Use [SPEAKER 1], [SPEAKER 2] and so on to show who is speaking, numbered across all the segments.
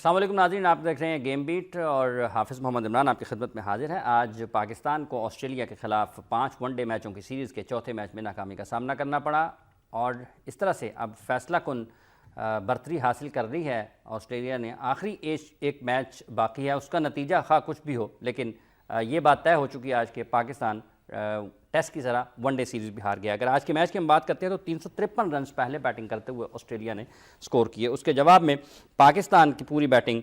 [SPEAKER 1] السلام علیکم ناظرین، آپ دیکھ رہے ہیں گیم بیٹ اور حافظ محمد عمران آپ کی خدمت میں حاضر ہے۔ آج پاکستان کو آسٹریلیا کے خلاف 5 ون ڈے میچوں کی سیریز کے چوتھے میچ میں ناکامی کا سامنا کرنا پڑا اور اس طرح سے اب فیصلہ کن برتری حاصل کر رہی ہے آسٹریلیا نے۔ آخری ایک میچ باقی ہے، اس کا نتیجہ خواہ کچھ بھی ہو، لیکن یہ بات طے ہو چکی ہے آج کہ پاکستان ٹیسٹ کی طرح ون ڈے سیریز بھی ہار گیا۔ اگر آج کے میچ کی ہم بات کرتے ہیں تو 353 رنز پہلے بیٹنگ کرتے ہوئے آسٹریلیا نے سکور کیے، اس کے جواب میں پاکستان کی پوری بیٹنگ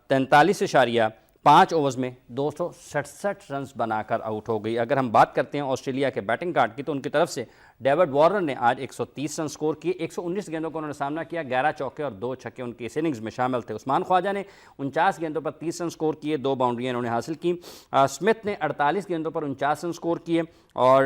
[SPEAKER 1] 43.5 اوورز میں 267 رنز بنا کر آؤٹ ہو گئی۔ اگر ہم بات کرتے ہیں آسٹریلیا کے بیٹنگ کارڈ کی تو ان کی طرف سے ڈیوڈ وارنر نے آج 130 رن سکور کیے، 119 گیندوں کا انہوں نے سامنا کیا، 11 چوکے اور 2 چھکے ان کی اس اننگز میں شامل تھے۔ عثمان خواجہ نے 49 گیندوں پر 30 رن سکور کیے، 2 باؤنڈریاں انہوں نے حاصل کی۔ اسمتھ نے 48 گیندوں پر 49 رن سکور کیے اور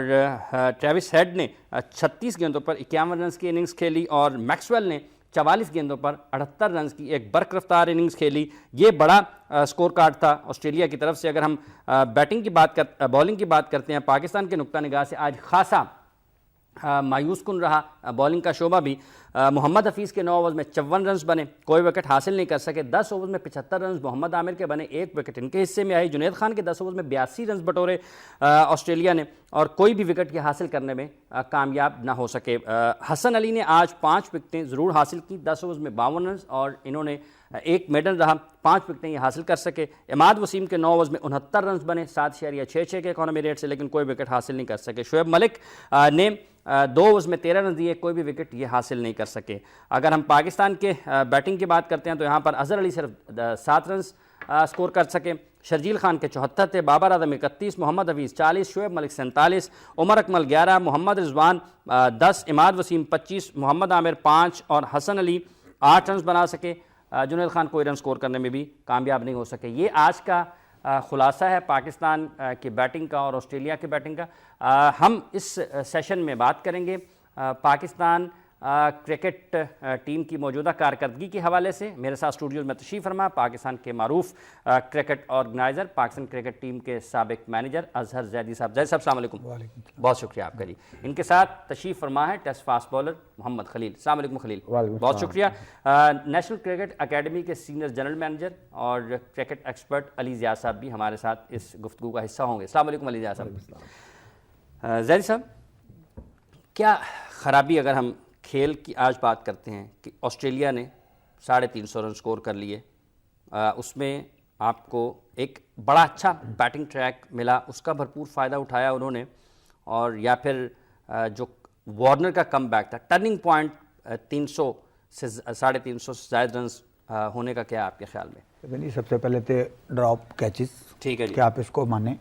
[SPEAKER 1] ٹریوس ہیڈ نے 36 گیندوں پر 51 رنز کی اننگز کھیلی اور میکسویل نے 44 گیندوں پر 78 رنز کی ایک برق رفتار اننگز کھیلی۔ یہ بڑا سکور کارڈ تھا آسٹریلیا کی طرف سے۔ اگر ہم بالنگ کی بات کرتے ہیں، پاکستان کے نقطہ نگاہ سے آج خاصا مایوس کن رہا بالنگ کا شعبہ بھی۔ محمد حفیظ کے 9 اوورز میں 54 رنز بنے، کوئی وکٹ حاصل نہیں کر سکے۔ 10 اوورز میں 75 رنز محمد عامر کے بنے، 1 وکٹ ان کے حصے میں آئی۔ جنید خان کے 10 اوورز میں 82 رنز بٹورے آسٹریلیا نے اور کوئی بھی وکٹ یہ حاصل کرنے میں کامیاب نہ ہو سکے۔ حسن علی نے آج 5 وکٹیں ضرور حاصل کی، 10 اوورز میں 52 رنز اور انہوں نے 1 میڈن رہا، 5 وکٹیں یہ حاصل کر سکے۔ عماد وسیم کے 9 اوورز میں 69 رنز بنے 7.66 کے اکانومی ریٹ سے، لیکن کوئی وکٹ حاصل نہیں کر سکے۔ شعیب ملک نے 2 اوورز میں 13 رنز دیے، کوئی بھی وکٹ یہ حاصل نہیں کر سکے۔ اگر ہم پاکستان کے بیٹنگ کی بات کرتے ہیں تو یہاں پر اظہر علی صرف 7 رنز سکور کر سکے، شرجیل خان کے 74 تھے، بابر اعظم 31، محمد حفیظ 40، شعیب ملک 47، عمر اکمل 11، محمد رضوان 10، عماد وسیم 25، محمد عامر 5 اور حسن علی 8 رنز بنا سکے۔ جنید خان کوئی رن سکور کرنے میں بھی کامیاب نہیں ہو سکے۔ یہ آج کا خلاصہ ہے پاکستان کی بیٹنگ کا اور آسٹریلیا کی بیٹنگ کا۔ ہم اس سیشن میں بات کریں گے پاکستان کرکٹ ٹیم کی موجودہ کارکردگی کے حوالے سے۔ میرے ساتھ اسٹوڈیوز میں تشریف فرما پاکستان کے معروف cricket organiser, Pakistan cricket team کے سابق مینیجر اظہر زیدی صاحب۔ زیدی صاحب السلام علیکم۔ بہت شکریہ آپ کا جی۔ ان کے ساتھ تشریف فرما ہے ٹیسٹ فاسٹ بالر محمد خلیل۔ السلام علیکم خلیل۔ بہت شکریہ۔ نیشنل کرکٹ اکیڈمی کے سینئر جنرل مینیجر اور کرکٹ ایکسپرٹ علی ضیاء صاحب بھی ہمارے ساتھ اس گفتگو کا حصہ ہوں گے۔ السلام علیکم علی ضیاء صاحب۔ زیدی صاحب، کیا خرابی، اگر ہم کھیل کی آج بات کرتے ہیں کہ آسٹریلیا نے 350 رن سکور کر لیے، اس میں آپ کو ایک بڑا اچھا بیٹنگ ٹریک ملا، اس کا بھرپور فائدہ اٹھایا انہوں نے، اور یا پھر جو وارنر کا کم بیک تھا، ٹرننگ پوائنٹ 300 سے 350 سے زائد رنز ہونے کا کیا آپ کے خیال میں؟
[SPEAKER 2] سب سے پہلے تو ڈراپ کیچز،
[SPEAKER 1] ٹھیک ہے جی،
[SPEAKER 2] کہ آپ اس کو مانیں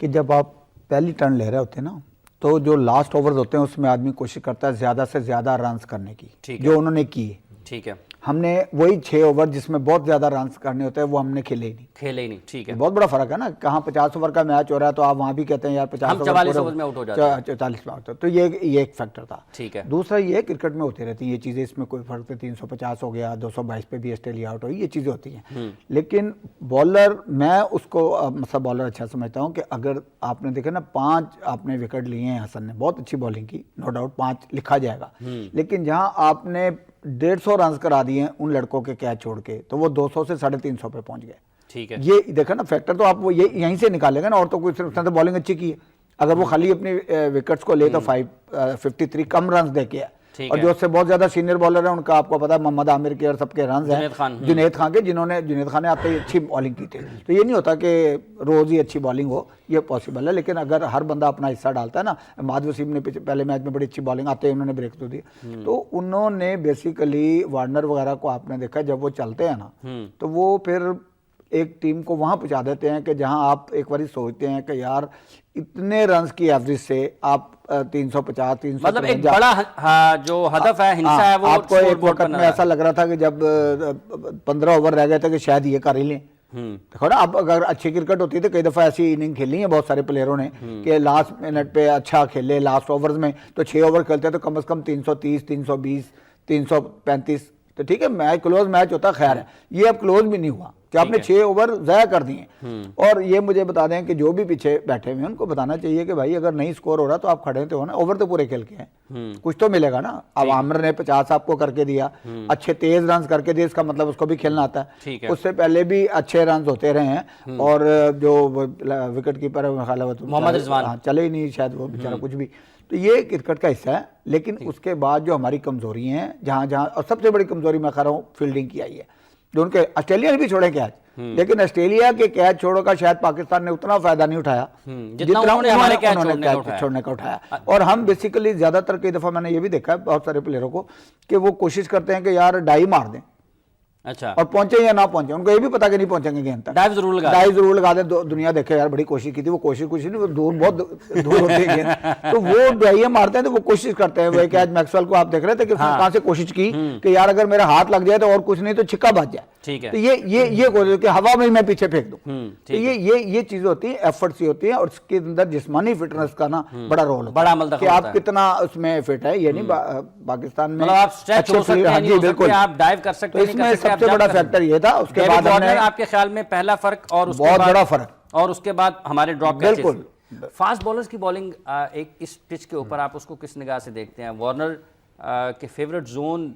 [SPEAKER 2] کہ جب آپ پہلی ٹرن لے رہے ہوتے ہیں نا تو جو لاسٹ اوورز ہوتے ہیں اس میں آدمی کوشش کرتا ہے زیادہ سے زیادہ رنز کرنے کی، جو انہوں نے کی۔ ٹھیک ہے، ہم نے وہی 6 اوور جس میں بہت زیادہ رنز کرنے ہوتے ہیں وہ ہم نے کھیلے ہی نہیں۔ ٹھیک ہے، بہت بڑا فرق ہے نا، کہاں 50 اوور کا میچ ہو رہا ہے تو آپ وہاں بھی کہتے ہیں یار
[SPEAKER 1] 44 اوور میں آؤٹ ہو جاتے ہیں،
[SPEAKER 2] 44 میں آؤٹ، تو یہ ایک فیکٹر تھا۔
[SPEAKER 1] ٹھیک ہے،
[SPEAKER 2] دوسرا یہ کرکٹ میں ہوتی رہتی ہیں یہ چیزیں، اس میں کوئی فرق نہیں، 350 ہو گیا، 222 پہ بھی آسٹریلیا آؤٹ ہوئی، یہ چیزیں ہوتی ہیں۔ لیکن بالر، میں اس کو مثلا بالر اچھا سمجھتا ہوں کہ اگر آپ نے دیکھا نا 5 آپ نے وکٹ لیے ہیں، حسن نے بہت اچھی بالنگ کی، نو ڈاؤٹ 5 لکھا جائے گا، لیکن جہاں آپ نے 150 رنز کرا دیے ہیں ان لڑکوں کے کیچ چھوڑ کے تو وہ 200 سے 350 پہ پہنچ گئے۔ ٹھیک ہے، یہ دیکھا نا فیکٹر، تو آپ وہ یہیں سے نکالے گا نا، اور تو کوئی صرف بالنگ اچھی کی ہے، اگر وہ خالی اپنی وکٹس کو لے تو 53 کم رنز دے کے ہے، اور جو اس سے بہت زیادہ سینئر بالر ہیں ان کا آپ کو پتا ہے محمد عامر کے اور سب کے رنز ہیں، جنید خان کے، جنید خان نے آتے ہی اچھی بالنگ کی تھی۔ تو یہ نہیں ہوتا کہ روز ہی اچھی بالنگ ہو، یہ پاسبل ہے، لیکن اگر ہر بندہ اپنا حصہ ڈالتا ہے نا، عماد وسیم نے پہلے میچ میں بڑی اچھی بالنگ آتے ہی انہوں نے بریک تو دی، تو انہوں نے بیسیکلی وارنر وغیرہ کو آپ نے دیکھا جب وہ چلتے ہیں نا تو وہ پھر ایک ٹیم کو وہاں پہنچا دیتے ہیں کہ جہاں آپ ایک باری سوچتے ہیں کہ یار اتنے رنز کی ایوریج سے آپ 350 300
[SPEAKER 1] مطلب ایک بڑا جو ہدف ہے، ہنسا ہے، وہ
[SPEAKER 2] آپ کو ایک وقت میں ایسا لگ رہا تھا کہ جب 15 اوور رہ گئے تھے کہ شاید یہ کر ہی لیں۔ دیکھو نا، اب اگر اچھی کرکٹ ہوتی ہے تو کئی دفعہ ایسی اننگ کھیلی ہیں بہت سارے پلیئروں نے کہ لاسٹ منٹ پہ اچھا کھیلے، لاسٹ اوورز میں تو 6 اوور کھیلتے تو کم از کم 330 320 335، تو ٹھیک ہے میچ کلوز میچ ہوتا، خیر ہے، یہ اب کلوز بھی نہیں ہوا، کہ آپ نے 6 اوور ضائع کر دیے. اور یہ مجھے بتا دیں کہ جو بھی پیچھے بیٹھے ہوئے ہیں ان کو بتانا چاہیے کہ بھائی اگر نہیں سکور ہو رہا تو آپ کھڑے تو ہو نا, اوور تو پورے کھیل کے ہیں, کچھ تو ملے گا نا. اب عامر نے 50 آپ کو کر کے دیا, اچھے تیز رنز کر کے دیا, اس کا مطلب اس کو بھی کھیلنا آتا ہے. اس سے پہلے بھی اچھے رنز ہوتے رہے ہیں, اور جو وکٹ کیپر ہے
[SPEAKER 1] محمد رضوان
[SPEAKER 2] چلے ہی نہیں شاید, وہ بیچارہ کچھ بھی. تو یہ کرکٹ کا حصہ ہے. لیکن اس کے بعد جو ہماری کمزوری ہیں جہاں جہاں, اور سب سے بڑی کمزوری میں کہہ رہا ہوں فیلڈنگ کی آئی ہے, جو ان کے آسٹریلیا نے بھی چھوڑے کیچ, لیکن آسٹریلیا کے کیچ چھوڑوں کا شاید پاکستان نے اتنا فائدہ نہیں اٹھایا جتنا انہوں نے کیچ چھوڑنے کا اٹھایا. اور ہم بیسیکلی زیادہ تر کئی دفعہ میں نے یہ بھی دیکھا ہے بہت سارے پلیئروں کو کہ وہ کوشش کرتے ہیں کہ یار ڈائی مار دیں,
[SPEAKER 1] اچھا,
[SPEAKER 2] اور پہنچے یا نہ پہنچے, ان کو یہ بھی پتا کہ نہیں پہنچیں گے گیند تک,
[SPEAKER 1] ڈائیو ضرور
[SPEAKER 2] لگا دیں. دنیا دیکھے یار بڑی کوشش کی تھی, وہ کوشش کچھ نہیں, وہ دور بہت دور ہوتی ہے گیند, تو وہ ڈائیاں مارتے ہیں تو وہ کوشش کرتے ہیں. وہ کیچ میکسویل کو آپ دیکھ رہے تھے کہ اس نے کہاں سے کوشش کی کہ یار اگر میرا ہاتھ لگ جائے تو اور کچھ نہیں تو چھکا بچ جائے. تو یہ کوشش کہ ہوا میں پیچھے پھینک دوں. تو یہ چیزیں ہوتی ہیں, ایفرٹس ہوتی ہیں, اور اس کے اندر جسمانی فٹنس کا نا بڑا رول ہوتا ہے کہ آپ کتنا اس میں فٹ ہے. یہ نہیں پاکستان میں بالکل اس میں سب سے بڑا فیکٹر یہ تھا. اس کے بعد
[SPEAKER 1] آپ کے خیال میں پہلا فرق اور
[SPEAKER 2] بہت بڑا فرق,
[SPEAKER 1] اور اس کے بعد ہمارے ڈراپ
[SPEAKER 2] بالکل
[SPEAKER 1] فاسٹ بولرز کی بالنگ ایک اس پچ کے اوپر آپ اس کو کس نگاہ سے دیکھتے ہیں؟ وارنر کے فیورٹ زون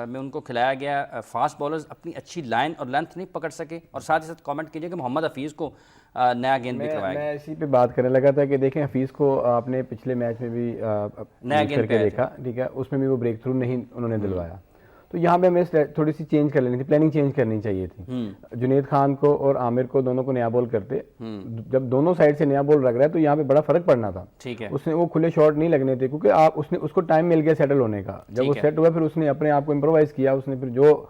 [SPEAKER 1] میں ان کو کھلایا گیا, فاسٹ بالرز اپنی اچھی لائن اور لینتھ نہیں پکڑ سکے, اور ساتھ ہی ساتھ کامنٹ کیجئے کہ محمد حفیظ کو نیا گیند بھی کروایا گیا.
[SPEAKER 3] میں اسی پہ بات کرنے لگا تھا کہ دیکھیں حفیظ کو آپ نے پچھلے میچ میں بھی
[SPEAKER 1] نیا گیند
[SPEAKER 3] کر کے دیکھا, ٹھیک ہے, اس میں بھی وہ بریک تھرو نہیں انہوں نے دلوایا. تو یہاں پہ ہمیں تھوڑی سی چینج کر لینی تھی, پلاننگ چینج کرنی چاہیے تھی. جنید خان کو اور عامر کو دونوں کو نیا بال کرتے, جب دونوں سائڈ سے نیا بال لگ رہا ہے تو یہاں پہ بڑا فرق پڑنا تھا. اس نے وہ کھلے شاٹ نہیں لگنے تھے کیونکہ آپ اس کو ٹائم مل گیا سیٹل ہونے کا. جب وہ سیٹ ہوا پھر اس نے اپنے آپ کو امپرووائز کیا, اس نے پھر جو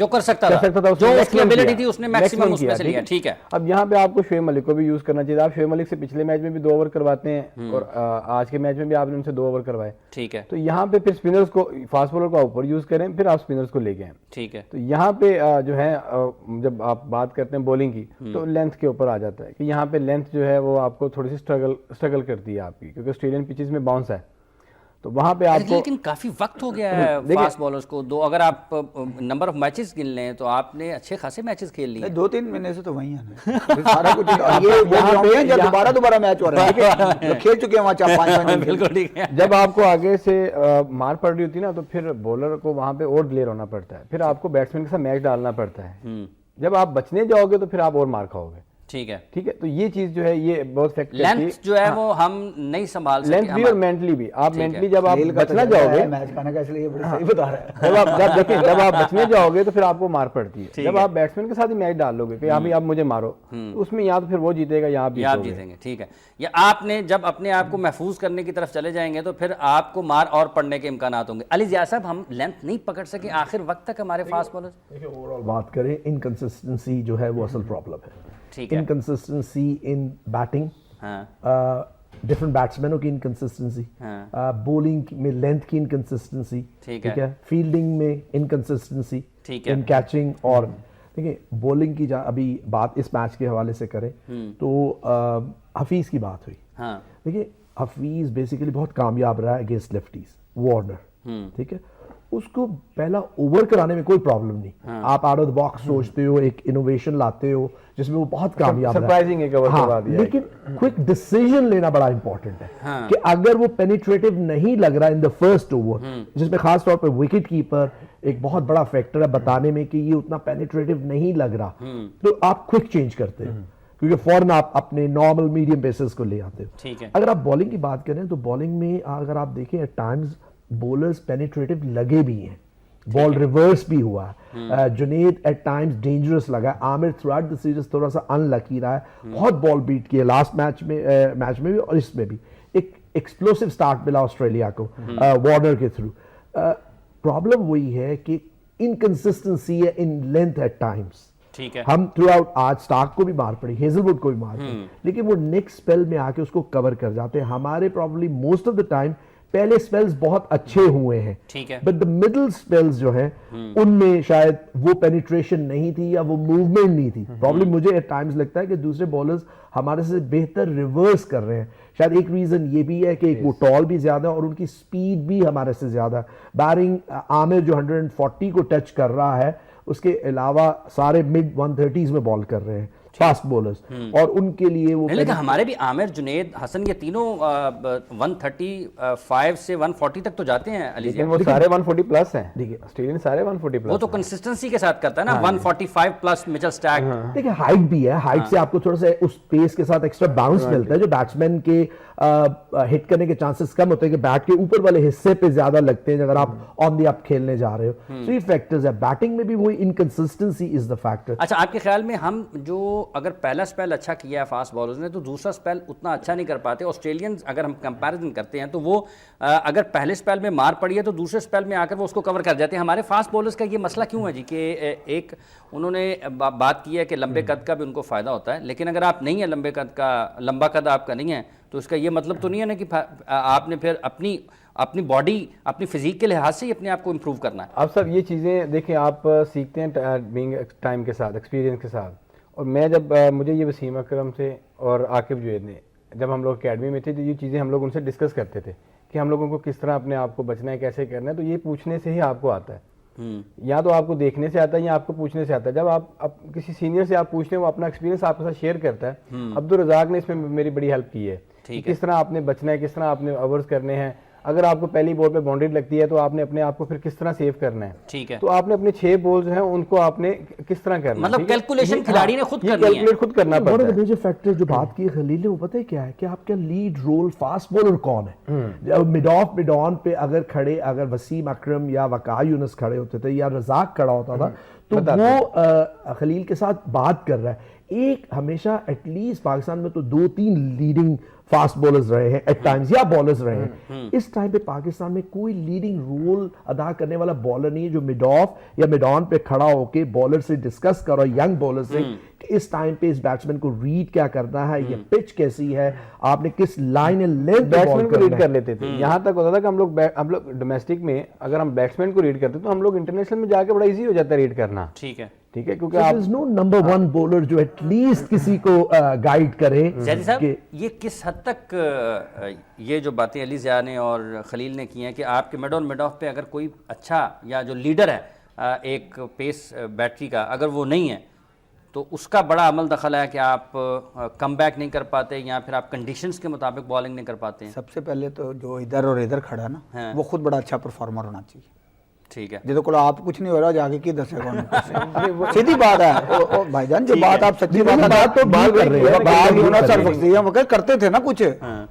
[SPEAKER 1] کر سکتا تھا, جو اس کی ایبلٹی تھی اس نے میکسیمم اس میں سے لیا. ٹھیک ہے,
[SPEAKER 3] اب یہاں پہ آپ کو شعیب ملک کو بھی یوز کرنا چاہیے. آپ شعیب ملک سے پچھلے میچ میں بھی 2 اوور کرواتے ہیں, اور آج کے میچ میں بھی آپ نے ان سے 2 اوور کروائے.
[SPEAKER 1] ٹھیک ہے,
[SPEAKER 3] تو یہاں پہ پھر اسپنرز کو, فاسٹ بولر کو اوپر یوز کریں, پھر آپ اسپنرز کو لے کے آئیں.
[SPEAKER 1] ٹھیک ہے,
[SPEAKER 3] تو یہاں پہ جو ہے جب آپ بات کرتے ہیں بولنگ کی تو لینتھ کے اوپر آ جاتا ہے کہ یہاں پہ لینتھ جو ہے وہ آپ کو تھوڑی سی اسٹرگل کرتی ہے آپ کی, کیونکہ آسٹریلین پچز میں باؤنس ہے. تو وہاں پہ آپ کو,
[SPEAKER 1] لیکن کافی وقت ہو گیا ہے فاسٹ بالرز کو. اگر آپ نمبر آف میچز گن لیں تو آپ نے اچھے خاصے میچز کھیل لیے.
[SPEAKER 2] 2-3 مہینے سے تو وہیں ہیں سارا کچھ. یہ دوبارہ میچ ہو رہا ہے, کھیل چکے ہیں وہاں 4-5
[SPEAKER 1] بالکل ٹھیک ہے.
[SPEAKER 3] جب آپ کو آگے سے مار پڑ رہی ہوتی ہے نا, تو پھر بولر کو وہاں پہ اور ڈیلیئر ہونا پڑتا ہے, پھر آپ کو بیٹسمین کے ساتھ میچ ڈالنا پڑتا ہے. جب آپ بچنے جاؤ گے تو پھر آپ اور مار کھاؤ گے.
[SPEAKER 1] ٹھیک ہے,
[SPEAKER 3] ٹھیک ہے, تو یہ چیز جو ہے یہ بہت فیکٹ کرتی ہے.
[SPEAKER 1] لینتھ جو ہے وہ ہم نہیں سنبھال سکتے,
[SPEAKER 3] لینتھ بھی اور مینٹلی بھی. آپ مینٹلی جب آپ بچنا جاؤ گے,
[SPEAKER 2] میچ کھانے کا اس لیے بڑی صحیح بتا رہا ہے,
[SPEAKER 3] جب آپ بچنے جاؤ گے تو پھر آپ کو مار پڑتی ہے. جب آپ بیٹسمین کے ساتھ ہی میچ ڈال لو گے کہ ابھی آپ مجھے مارو, تو اس میں یا تو پھر وہ جیتے گا یا آپ
[SPEAKER 1] جیتیں گے. ٹھیک ہے, یا آپ نے جب اپنے آپ کو محفوظ کرنے کی طرف چلے جائیں گے تو پھر آپ کو مار اور پڑنے کے امکانات ہوں گے. علی ضیاء صاحب, ہم لینتھ نہیں پکڑ سکے آخر وقت تک ہمارے فاسٹ بالرز.
[SPEAKER 4] دیکھیں اوور آل بات کریں, انکنسسٹنسی جو ہے وہ اصل پرابلم ہے.
[SPEAKER 1] ٹھیک ہے,
[SPEAKER 4] انکنسسٹنسی ان بیٹنگ, ڈفرنٹ بیٹسمینوں کی انکنسسٹنسی, بولنگ میں لینتھ کی انکنسسٹنسی,
[SPEAKER 1] ٹھیک ہے,
[SPEAKER 4] فیلڈنگ میں انکنسسٹنسی ان کیچنگ. اور دیکھیں بولنگ کی ابھی بات اس میچ کے حوالے سے کریں تو حفیظ کی بات ہوئی. دیکھیں حفیظ بیسیکلی بہت کامیاب رہا ہے اگینسٹ لیفٹیز. وارنر, ٹھیک ہے, اس کو پہلا اوور کرانے میں کوئی پرابلم نہیں. آپ آؤٹ آف دا باکس سوچتے ہو, ایک انوویشن لاتے ہو جس میں وہ بہت کامیاب رہا,
[SPEAKER 3] سرپرائزنگ ایک اوور کروا دیا.
[SPEAKER 4] لیکن کوئک ڈیسیژن لینا بڑا امپورٹنٹ ہے کہ اگر وہ پینیٹریٹو نہیں لگ رہا ان دا فرسٹ اوور, جس میں خاص طور پہ وکٹ کیپر ایک بہت بڑا فیکٹر ہے بتانے میں کہ یہ اتنا پینیٹریٹو نہیں لگ رہا, تو آپ کوئک چینج کرتے ہیں کیونکہ فوراً آپ اپنے نارمل میڈیم پیسز کو لے آتے ہو. اگر آپ بالنگ کی بات کریں تو بالنگ میں اگر آپ دیکھیں ایٹ ٹائمز بولرز پینیٹریٹو لگے بھی ہیں, بال ریورس بھی ہوا ہے. جنید ایٹ ٹائمز ڈینجرس لگا ہے. عامر تھرو آؤٹ دی سیریز تھوڑا سا ان لکی رہا ہے, بہت بال بیٹ کی ہے لاسٹ میچ میں بھی اور اس میں بھی. ایک ایکسپلوسو سٹارٹ ملا آسٹریلیا کو وارنر کے تھرو. پرابلم وہی ہے کہ انکنسسٹنسی ہے ان لینتھ ایٹ ٹائمز. ہم تھرو آؤٹ آج اسٹارک کو بھی مار پڑی, ہیزل ووڈ کو بھی مار پڑی, لیکن وہ نیکسٹ اسپیل میں آ کے اس کو کور کر جاتے ہیں. ہمارے probably most of the time پہلے سپیلز بہت اچھے ہوئے ہیں, بٹ دا مڈل سپیلز جو ہیں ان میں شاید وہ پینیٹریشن نہیں تھی یا وہ موومنٹ نہیں تھی. پرابلم مجھے ایٹ ٹائمز لگتا ہے کہ دوسرے بالرز ہمارے سے بہتر ریورس کر رہے ہیں. شاید ایک ریزن یہ بھی ہے کہ ایک وہ ٹال بھی زیادہ ہے اور ان کی سپیڈ بھی ہمارے سے زیادہ. بیرنگ عامر جو 140 کو ٹچ کر رہا ہے, اس کے علاوہ سارے mid 130s میں بال کر رہے ہیں فاسٹ بولرز, اور ان کے لیے وہ
[SPEAKER 1] لیکن ہمارے بھی عامر, جنید, حسن, یہ تینوں 135 سے 140 تک تو جاتے ہیں علی
[SPEAKER 3] لیکن وہ سارے 140 پلس ہیں. آسٹریلین سارے 140 پلس.
[SPEAKER 1] وہ تو کنسسٹنسی کے ساتھ کرتا ہے نا, 145 پلس مچل سٹارک.
[SPEAKER 4] دیکھیں ہائٹ بھی ہے, ہائٹ سے آپ کو تھوڑا سا اس پیس کے ساتھ ایکسٹرا باؤنس ملتا ہے جو بیٹسمین کے ہٹ کرنے کے چانسز کم ہوتے ہیں کہ بیٹ کے اوپر والے حصے پہ زیادہ لگتے ہیں اگر آپ آن دی اپ کھیلنے جا رہے ہو. تو یہ فیکٹرز ہے, بیٹنگ میں بھی وہی انکنسسٹنسی از دا فیکٹر.
[SPEAKER 1] اچھا, آپ کے خیال میں ہم جو اگر پہلا سپیل اچھا کیا ہے فاسٹ بالرز نے تو دوسرا سپیل اتنا اچھا نہیں کر پاتے. آسٹریلینز اگر ہم کمپیریزن کرتے ہیں تو وہ اگر پہلے سپیل میں مار پڑی ہے تو دوسرے سپیل میں آ کر وہ اس کو کور کر جاتے ہیں. ہمارے فاسٹ بالرز کا یہ مسئلہ کیوں ہے جی کہ ایک انہوں نے بات کی ہے کہ لمبے قد کا بھی ان کو فائدہ ہوتا ہے, لیکن اگر آپ نہیں ہیں لمبے قد کا, لمبا قد آپ کا نہیں ہے, تو اس کا یہ مطلب تو نہیں ہے نا کہ آپ نے پھر اپنی باڈی, اپنی فزیک کے لحاظ سے ہی اپنے آپ کو امپروو کرنا ہے.
[SPEAKER 3] اب سب یہ چیزیں دیکھیں آپ سیکھتے ہیں بینگ ٹائم کے ساتھ, ایکسپیرینس کے ساتھ. اور میں جب مجھے یہ وسیم اکرم سے اور عاقب جوید نے جب ہم لوگ اکیڈمی میں تھے تو یہ چیزیں ہم لوگ ان سے ڈسکس کرتے تھے کہ ہم لوگوں کو کس طرح اپنے آپ کو بچنا ہے, کیسے کرنا ہے. تو یہ پوچھنے سے ہی آپ کو آتا ہے, یا تو آپ کو دیکھنے سے آتا ہے یا آپ کو پوچھنے سے آتا ہے. جب آپ کسی سینئر سے آپ پوچھتے ہیں, وہ اپنا ایکسپیرینس آپ کے ساتھ شیئر کرتا ہے. عبدالرزاق نے اس میں میری بڑی ہیلپ کی ہے, کس طرح آپ نے بچنا ہے, کس طرح آپ نے اوورز کرنے ہیں. اگر آپ کو پہلی بال پہ باؤنڈری لگتی ہے تو آپ نے اپنے آپ کو پھر کس طرح سیو کرنا ہے.
[SPEAKER 1] ٹھیک ہے,
[SPEAKER 3] تو آپ نے اپنے 6 بالز ہیں ان کو آپ نے کس طرح کرنا ہے,
[SPEAKER 1] مطلب کیلکولیشن کھلاڑی نے خود کرنی ہے,
[SPEAKER 3] کیلکولیٹ خود کرنا پڑتا ہے.
[SPEAKER 4] میجر فیکٹر جو بات کی خلیل نے وہ پتہ ہے کیا ہے کہ آپ کا لیڈ رول فاسٹ بولر کون ہے. مڈ آف مڈ آن پہ اگر کھڑے, اگر وسیم اکرم یا وقار یونس کھڑے ہوتے تھے یا رزاق کھڑا ہوتا تھا تو وہ خلیل کے ساتھ بات کر رہا ہے. ایک ہمیشہ ایٹ لیسٹ پاکستان میں تو 2-3 لیڈنگ فاسٹ بولرز رہے ہیں ایٹ ٹائمز, یا بالرز رہے ہیں. اس ٹائم پہ پاکستان میں کوئی لیڈنگ رول ادا کرنے والا بالر نہیں ہے جو مڈ آف یا مڈ آن پہ کھڑا ہو کے بالر سے ڈسکس کرو, ینگ بالر سے, کہ اس ٹائم پہ اس بیٹسمین کو ریڈ کیا کرنا ہے, یہ پچ کیسی ہے, آپ نے کس لائن اینڈ لینتھ
[SPEAKER 3] بیٹسمین کو ریڈ کر لیتے تھے. یہاں تک ہوتا تھا کہ ہم لوگ ڈومیسٹک میں اگر ہم بیٹسمین کو ریڈ کرتے تو ہم لوگ انٹرنیشنل میں جا کے بڑا ایزی ہو جاتا ہے ریڈ کرنا.
[SPEAKER 1] ٹھیک ہے,
[SPEAKER 3] ٹھیک ہے, کیونکہ آپ
[SPEAKER 4] نو نمبر 1 بولر جو ایٹ لیسٹ کسی کو گائیڈ کرے.
[SPEAKER 1] زیادی صاحب, یہ کس حد تک یہ جو باتیں علی ضیاء نے اور خلیل نے کی ہیں کہ آپ کے مڈ آن مڈ آف پہ اگر کوئی اچھا یا جو لیڈر ہے ایک پیس بیٹری کا اگر وہ نہیں ہے تو اس کا بڑا عمل دخل ہے کہ آپ کم بیک نہیں کر پاتے یا پھر آپ کنڈیشنز کے مطابق بالنگ نہیں کر پاتے ہیں.
[SPEAKER 2] سب سے پہلے تو جو ادھر اور ادھر کھڑا ہے نا وہ خود بڑا اچھا پرفارمر ہونا چاہیے.
[SPEAKER 1] ٹھیک ہے,
[SPEAKER 2] جیسے کو آپ کچھ نہیں ہو رہا جا کے کی دسے کون, سیدھی بات ہے بھائی جان, جو بات آپ سچی بات تو بات کر رہے ہیں, وہ کرتے تھے نا کچھ,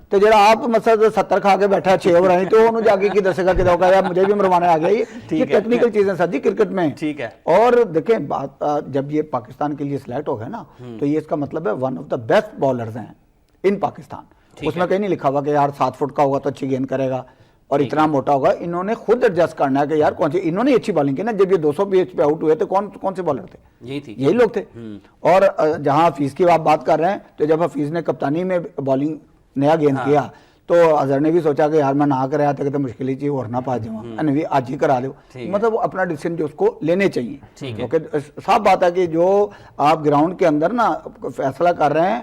[SPEAKER 2] تو جڑا آپ مثلا 70 کھا کے بیٹھا 6 اوور آئی تو انہوں جا کے کی دسے گا کہ ہوگا یار مجھے بھی مروانے آ گیا. یہ ٹیکنیکل چیزیں سر جی کرکٹ میں.
[SPEAKER 1] ٹھیک ہے,
[SPEAKER 2] اور دیکھیں بات جب یہ پاکستان کے لیے سلیکٹ ہو گئے نا تو یہ اس کا مطلب ہے one of the best bowlers ہیں ان پاکستان. اس میں کہیں نہیں لکھا ہوا کہ یار 7 فٹ کا ہوگا تو اچھی گیند کرے گا اور اتنا موٹا ہوگا. انہوں نے خود ایڈجسٹ کرنا ہے کہ یار کون سی, انہوں نے اچھی بالنگ کی نا. جب یہ 200 پی ایچ پہ آؤٹ ہوئے تو کون سے بالر تھے, یہی لوگ تھے. اور جہاں حفیظ کی آپ بات کر رہے ہیں تو جب حفیظ نے کپتانی میں بالنگ نیا گیند کیا تو اظہر نے بھی سوچا کہ یار میں نہ کرا تھا کہ مشکل ہی چیز اور نہ پا جاؤں, آج ہی کرا دو. مطلب وہ اپنا ڈیسیژن جو اس کو لینے چاہیے, کیونکہ صاف بات ہے کہ جو آپ گراؤنڈ کے اندر نا فیصلہ کر رہے ہیں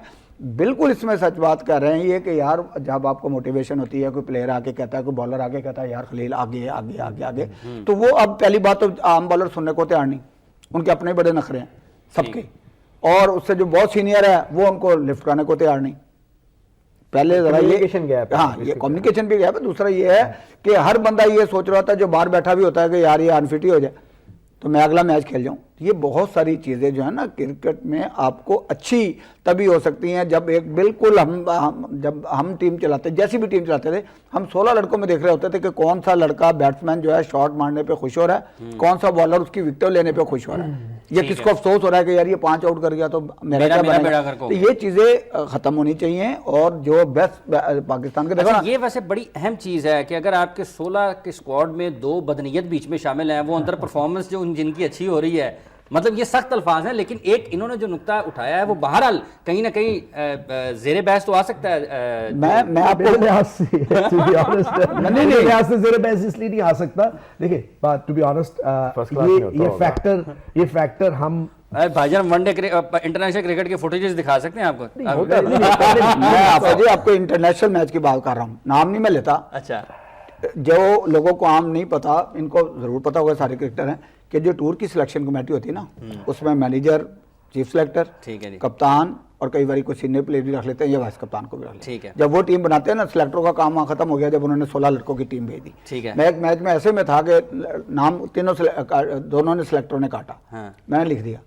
[SPEAKER 2] بالکل اس میں سچ بات کر رہے ہیں یہ کہ یار جب آپ کو موٹیویشن ہوتی ہے, کوئی پلیئر آگے کہتا ہے, کوئی بالر آگے کہتا ہے یار خلیل آگے آگے آگے آگے, تو وہ اب پہلی بات تو عام بالر سننے کو تیار نہیں, ان کے اپنے بڑے نخرے ہیں سب کے, اور اس سے جو بہت سینئر ہے وہ ان کو لفٹ کرنے کو تیار نہیں. پہلے ذرا یہ کمیونیکیشن بھی گیا ہے. دوسرا یہ ہے کہ ہر بندہ یہ سوچ رہا ہوتا ہے جو باہر بیٹھا بھی ہوتا ہے کہ یار یہ انفٹ ہی ہو جائے تو میں اگلا میچ کھیل جاؤں. یہ بہت ساری چیزیں جو ہیں نا کرکٹ میں آپ کو اچھی تبھی ہو سکتی ہیں جب ایک بالکل جب ہم ٹیم چلاتے, جیسی بھی ٹیم چلاتے تھے, ہم 16 لڑکوں میں دیکھ رہے ہوتے تھے کہ کون سا لڑکا بیٹسمین جو ہے شاٹ مارنے پہ خوش ہو رہا ہے, کون سا بالر اس کی وکٹیں لینے پہ خوش ہو رہا ہے, یا کس کو افسوس ہو رہا ہے کہ یار یہ 5 آؤٹ کر گیا تو میرا کیا بنے گا. تو یہ چیزیں ختم ہونی چاہیے. اور جو بیسٹ پاکستان کے دیکھو
[SPEAKER 1] یہ ویسے بڑی اہم چیز ہے کہ اگر آپ کے 16 کے اسکواڈ میں 2 بدنیت بیچ میں شامل ہیں, وہ اندر پرفارمنس جو جن کی اچھی ہو رہی ہے, مطلب یہ سخت الفاظ ہیں لیکن ایک انہوں نے جو نقطہ اٹھایا ہے وہ بہرحال کہیں نہ کہیں زیر بحث تو آ سکتا ہے.
[SPEAKER 2] میں آپ کو
[SPEAKER 4] لحاظ سے زیر بحث اس لیے نہیں آ سکتا. دیکھیں ٹو بی آنسٹ یہ فیکٹر ہم
[SPEAKER 1] بھائی جان ون ڈے انٹرنیشنل کرکٹ کے فوٹیجز دکھا سکتے ہیں آپ کو.
[SPEAKER 2] میں آپ کو انٹرنیشنل میچ کی بات کر رہا ہوں, نام نہیں میں لیتا.
[SPEAKER 1] اچھا,
[SPEAKER 2] جو لوگوں کو عام نہیں پتا, ان کو ضرور پتا ہوگا, سارے کرکٹر ہیں, کہ جو ٹور کی سلیکشن کمیٹی ہوتی ہے نا, اس میں مینیجر, چیف سلیکٹر, کپتان اور کئی باری کوئی سینئر پلیئر بھی رکھ لیتے ہیں, یا وائس کپتان کو بھی رکھ لیتے ہیں. جب وہ ٹیم بناتے ہیں نا, سلیکٹروں کا کام وہاں ختم ہو گیا جب انہوں نے 16 لڑکوں کی ٹیم بھیج دی. میں ایک میچ میں ایسے میں تھا کہ نام دونوں نے سلیکٹروں نے کاٹا, میں نے لکھ دیا.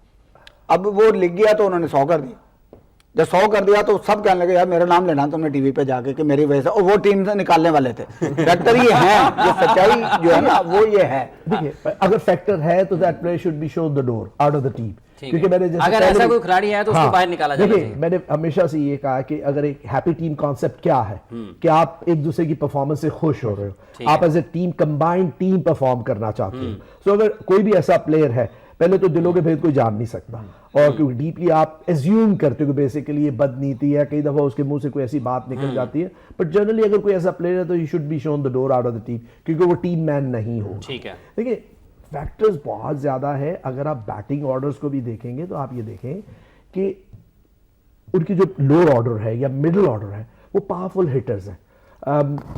[SPEAKER 2] اب وہ لکھ گیا تو انہوں نے 100 کر دیا. جب 100 کر دیا تو سب کہنے لگے یار میرا نام لینا تم نے ٹی وی پہ جا کے کہ میری وجہ سے, اور وہ ٹیم سے نکالنے والے تھے. فیکٹر یہ ہے, جو سچائی جو ہے نا وہ یہ ہے.
[SPEAKER 4] دیکھیے اگر فیکٹر ہے تو that player should be shown the door out of the team. کیونکہ میں نے
[SPEAKER 1] اگر ایسا کوئی کھلاڑی ہے تو اس کو باہر نکالا جانا چاہیے.
[SPEAKER 4] میں نے ہمیشہ سے یہ کہا کہ اگر ایک ہیپی ٹیم کانسیپٹ کیا ہے کہ آپ ایک دوسرے کی پرفارمنس سے خوش ہو رہے ہو, آپ as a team combined team perform کرنا چاہتے ہو. سو اگر کوئی بھی ایسا پلیئر ہے, پہلے تو دلوں کے بھید کوئی جان نہیں سکتا, اور کیونکہ ڈیپلی آپ ایزیوم کرتے ہو کہ بیسیکلی یہ بد نیتی ہے, کئی دفعہ اس کے منہ سے کوئی ایسی بات نکل جاتی ہے, بٹ جنرلی اگر کوئی ایسا پلیئر ہے تو he should be shown the door out of the team, کیونکہ وہ ٹیم مین نہیں ہوگا.
[SPEAKER 1] ٹھیک ہے,
[SPEAKER 4] دیکھیں فیکٹرز بہت زیادہ ہے. اگر آپ بیٹنگ آرڈرز کو بھی دیکھیں گے تو آپ یہ دیکھیں کہ ان کی جو لوور آرڈر ہے یا مڈل آرڈر ہے وہ پاورفل ہٹرز ہیں.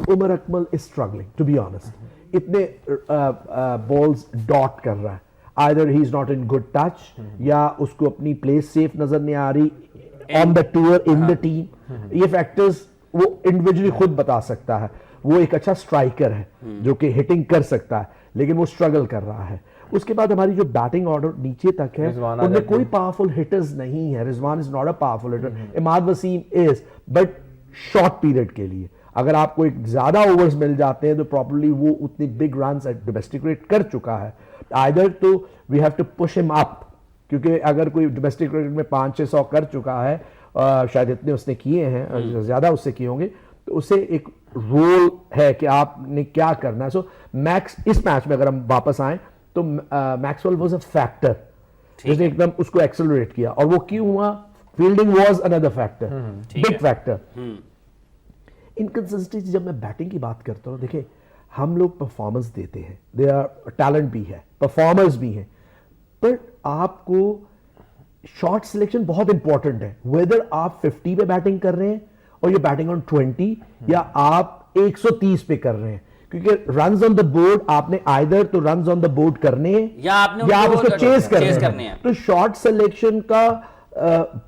[SPEAKER 4] عمر اکمل از اسٹرگلنگ ٹو بی آنیسٹ, اتنے بالز ڈاٹ کر رہا ہے, either he is not in good touch یا اس کو اپنی پلیس سیف نظر نہیں آ رہی on the tour in the team. یہ فیکٹرز وہ انڈیویجولی خود بتا سکتا ہے. وہ ایک اچھا اسٹرائکر ہے جو کہ ہٹنگ کر سکتا ہے, لیکن وہ اسٹرگل کر رہا ہے. اس کے بعد ہماری جو بیٹنگ آرڈر نیچے تک ہے ان میں کوئی پاورفل ہٹرز نہیں ہے. Rizwan is not a powerful hitter, Imad Wasim is, but short period کے لیے اگر آپ کو ایک زیادہ اوورز مل جاتے ہیں تو پراپرلی وہ اتنی بگ رنز ڈومیسٹک ریٹ کر چکا ہے. either تو we have to push him up, کیونکہ اگر کوئی ڈومیسٹک کرکٹ میں 500-600 کر چکا ہے, شاید اتنے اس نے کیے ہیں, زیادہ اس سے کیے ہوں گے, تو اسے ایک رول ہے کہ آپ نے کیا کرنا ہے. سو میکس اس میچ میں اگر ہم واپس آئیں تو میکسویل واز اے فیکٹر جس نے ایک دم اس کو ایکسلریٹ کیا, اور وہ کیوں ہوا, fielding was another factor, big factor. Inconsistency جب میں بیٹنگ کی بات کرتا ہوں, دیکھیں ہم لوگ پرفارمنس دیتے ہیں, دے آر ٹیلنٹ بھی ہے, پرفارمرز بھی ہیں, بٹ آپ کو شارٹ سلیکشن بہت امپورٹنٹ ہے. ویدر آپ 50 پہ بیٹنگ کر رہے ہیں اور یہ بیٹنگ آن 20, یا آپ 130 پہ کر رہے ہیں, کیونکہ رنز آن دا بورڈ آپ نے آئیدر تو رنز آن دا بورڈ کرنے ہیں یا آپ اس کو چیز کرنے ہیں. تو شارٹ سلیکشن کا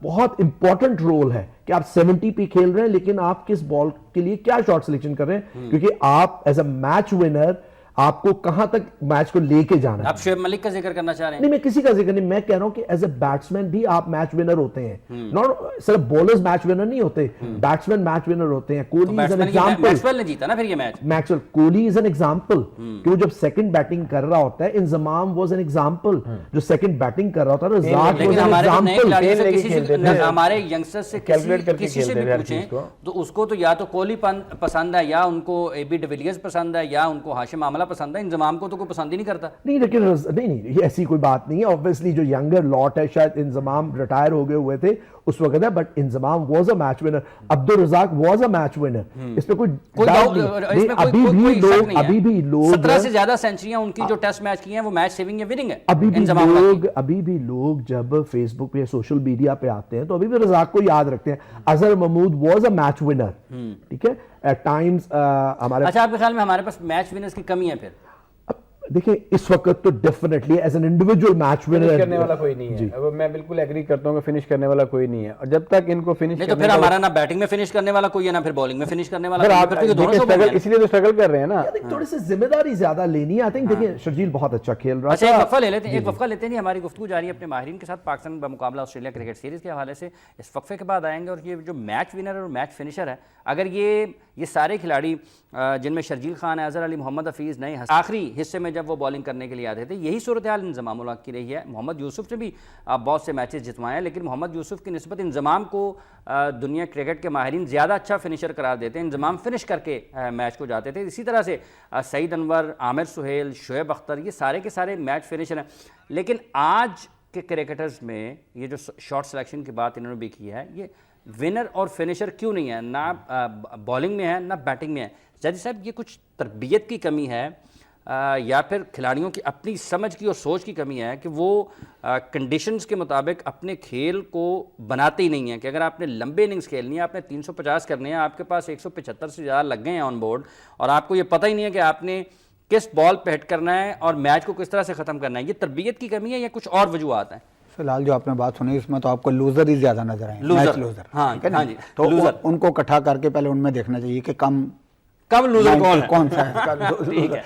[SPEAKER 4] بہت امپورٹنٹ رول ہے کہ آپ 70 پہ کھیل رہے ہیں, لیکن آپ کس بال کے لیے کیا شارٹ سلیکشن کر رہے ہیں, کیونکہ آپ ایز اے میچ ونر آپ کو کہاں تک میچ کو لے کے جانا ہے.
[SPEAKER 1] آپ شعیب ملک کا ذکر کرنا چاہ رہے ہیں؟
[SPEAKER 4] نہیں, میں کسی کا ذکر نہیں, میں کہہ رہا ہوں کہ ایز اے بیٹسمین بھی آپ میچ ونر ہوتے ہیں. ناٹ صرف بولرز میچ ونر نہیں ہوتے, بیٹسمین میچ ونر ہوتے ہیں. Kohli is an example,
[SPEAKER 1] Maxwell نے جیتا نا پھر یہ match.
[SPEAKER 4] Maxwell, Kohli is an example کہ وہ جب سیکنڈ بیٹنگ کر رہا ہوتا ہے, انضمام واز این ایگزامپل جو سیکنڈ بیٹنگ کر رہا ہوتا ہے, رزاق واز این ایگزامپل.
[SPEAKER 1] ہمارے ینگسٹر سے کسی سے بھی پوچھیں تو اس کو تو یا تو کوہلی پسند ہے, یا ان کو اے بی ڈیویلیئرز پسند ہے, یا ان کو ہاشم آملہ پسند ہے. انضمام کو تو کوئی پسند ہی نہیں کرتا.
[SPEAKER 4] نہیں, لیکن نہیں ایسی کوئی بات نہیں ہے. obviously جو ینگر لاٹ ہے, شاید انضمام ریٹائر ہو گئے ہوئے تھے اس وقت ہے, but Inzamam was a match winner, Abdul Razzaq was a match winner, اس پہ کوئی ڈاؤٹ نہیں. ابھی بھی لوگ
[SPEAKER 1] 17 سے زیادہ سینچریاں ان کی جو ٹیسٹ میچ کی ہیں وہ میچ سیونگ یا وننگ ہے.
[SPEAKER 4] ابھی بھی لوگ جب فیس بک پہ سوشل میڈیا پہ آتے ہیں تو ابھی بھی رزاق کو یاد رکھتے ہیں. Azhar Mahmood was a match winner, ٹھیک ہے, ایٹ ٹائمز ہمارے.
[SPEAKER 1] اچھا, آپ کے خیال میں ہمارے پاس میچ ونرز کی کمی ہے پھر؟
[SPEAKER 4] دیکھیں اس وقت تو definitely as an individual match winner
[SPEAKER 3] کرنے والا کوئی نہیں ہے. میں بالکل ایگری کرتا ہوں کہ فنش کرنے والا کوئی نہیں ہے, اور جب تک ان کو فنش
[SPEAKER 1] تو پھر ہمارا نہ بیٹنگ میں فنش کرنے والا کوئی ہے, نہ پھر بالنگ میں فنش کرنے والا,
[SPEAKER 3] اس لیے تو اسٹرگل کر رہے ہیں نا.
[SPEAKER 4] تھوڑی سی ذمہ داری زیادہ لینی ہے. آئی تھنک دیکھیں شرجیل بہت اچھا کھیل رہا
[SPEAKER 1] ہے. ایک وقفہ لے لیتے ہیں, ایک وقفہ لیتے ہیں. ہماری گفتگو جاری ہے اپنے ماہرین کے ساتھ پاکستان بمقابلہ آسٹریلیا کرکٹ سیریز کے حوالے سے. اس وقفے کے بعد آئیں گے, اور یہ جو میچ ونر اور میچ فنشر ہے, اگر یہ سارے کھلاڑی جن میں شرجیل خان ہے, اظہر علی, محمد حفیظ, نئے آخری حصے میں جب وہ بالنگ کرنے کے لیے آتے تھے, یہی صورتحال انضمام الحق کی رہی ہے. محمد یوسف سے بھی بہت سے میچز جتوائے ہیں, لیکن محمد یوسف کی نسبت انضمام کو دنیا کرکٹ کے ماہرین زیادہ اچھا فنشر قرار دیتے ہیں. انضمام فنش کر کے میچ کو جاتے تھے. اسی طرح سے سعید انور, عامر سہیل, شعیب اختر, یہ سارے کے سارے میچ فنشر ہیں. لیکن آج کے کرکٹرز میں یہ جو شارٹ سلیکشن کی بات انہوں نے بھی کی ہے, یہ ونر اور فنشر کیوں نہیں ہے؟ نہ بالنگ میں ہے نہ بیٹنگ میں ہے. زیدی صاحب, یہ کچھ تربیت کی کمی ہے, یا پھر کھلاڑیوں کی اپنی سمجھ کی اور سوچ کی کمی ہے کہ وہ کنڈیشنز کے مطابق اپنے کھیل کو بناتے ہی نہیں ہیں کہ اگر آپ نے لمبے اننگز کھیلنی ہے, آپ نے 350 کرنے ہیں, آپ کے پاس 175 سے زیادہ لگ گئے ہیں آن بورڈ اور آپ کو یہ پتہ ہی نہیں ہے کہ آپ نے کس بال پہ ہٹ کرنا ہے اور میچ کو کس طرح سے ختم کرنا ہے. یہ تربیت کی کمی ہے یا کچھ اور وجوہات ہیں؟
[SPEAKER 2] فی الحال جو آپ نے بات سنی اس میں تو آپ کو لوزر ہی زیادہ نظر آئے, میچ لوزر.
[SPEAKER 1] ہاں جی,
[SPEAKER 2] تو ان کو اکٹھا کر کے پہلے ان میں دیکھنا چاہیے کہ
[SPEAKER 1] کم لوزر
[SPEAKER 2] کون سا ہے.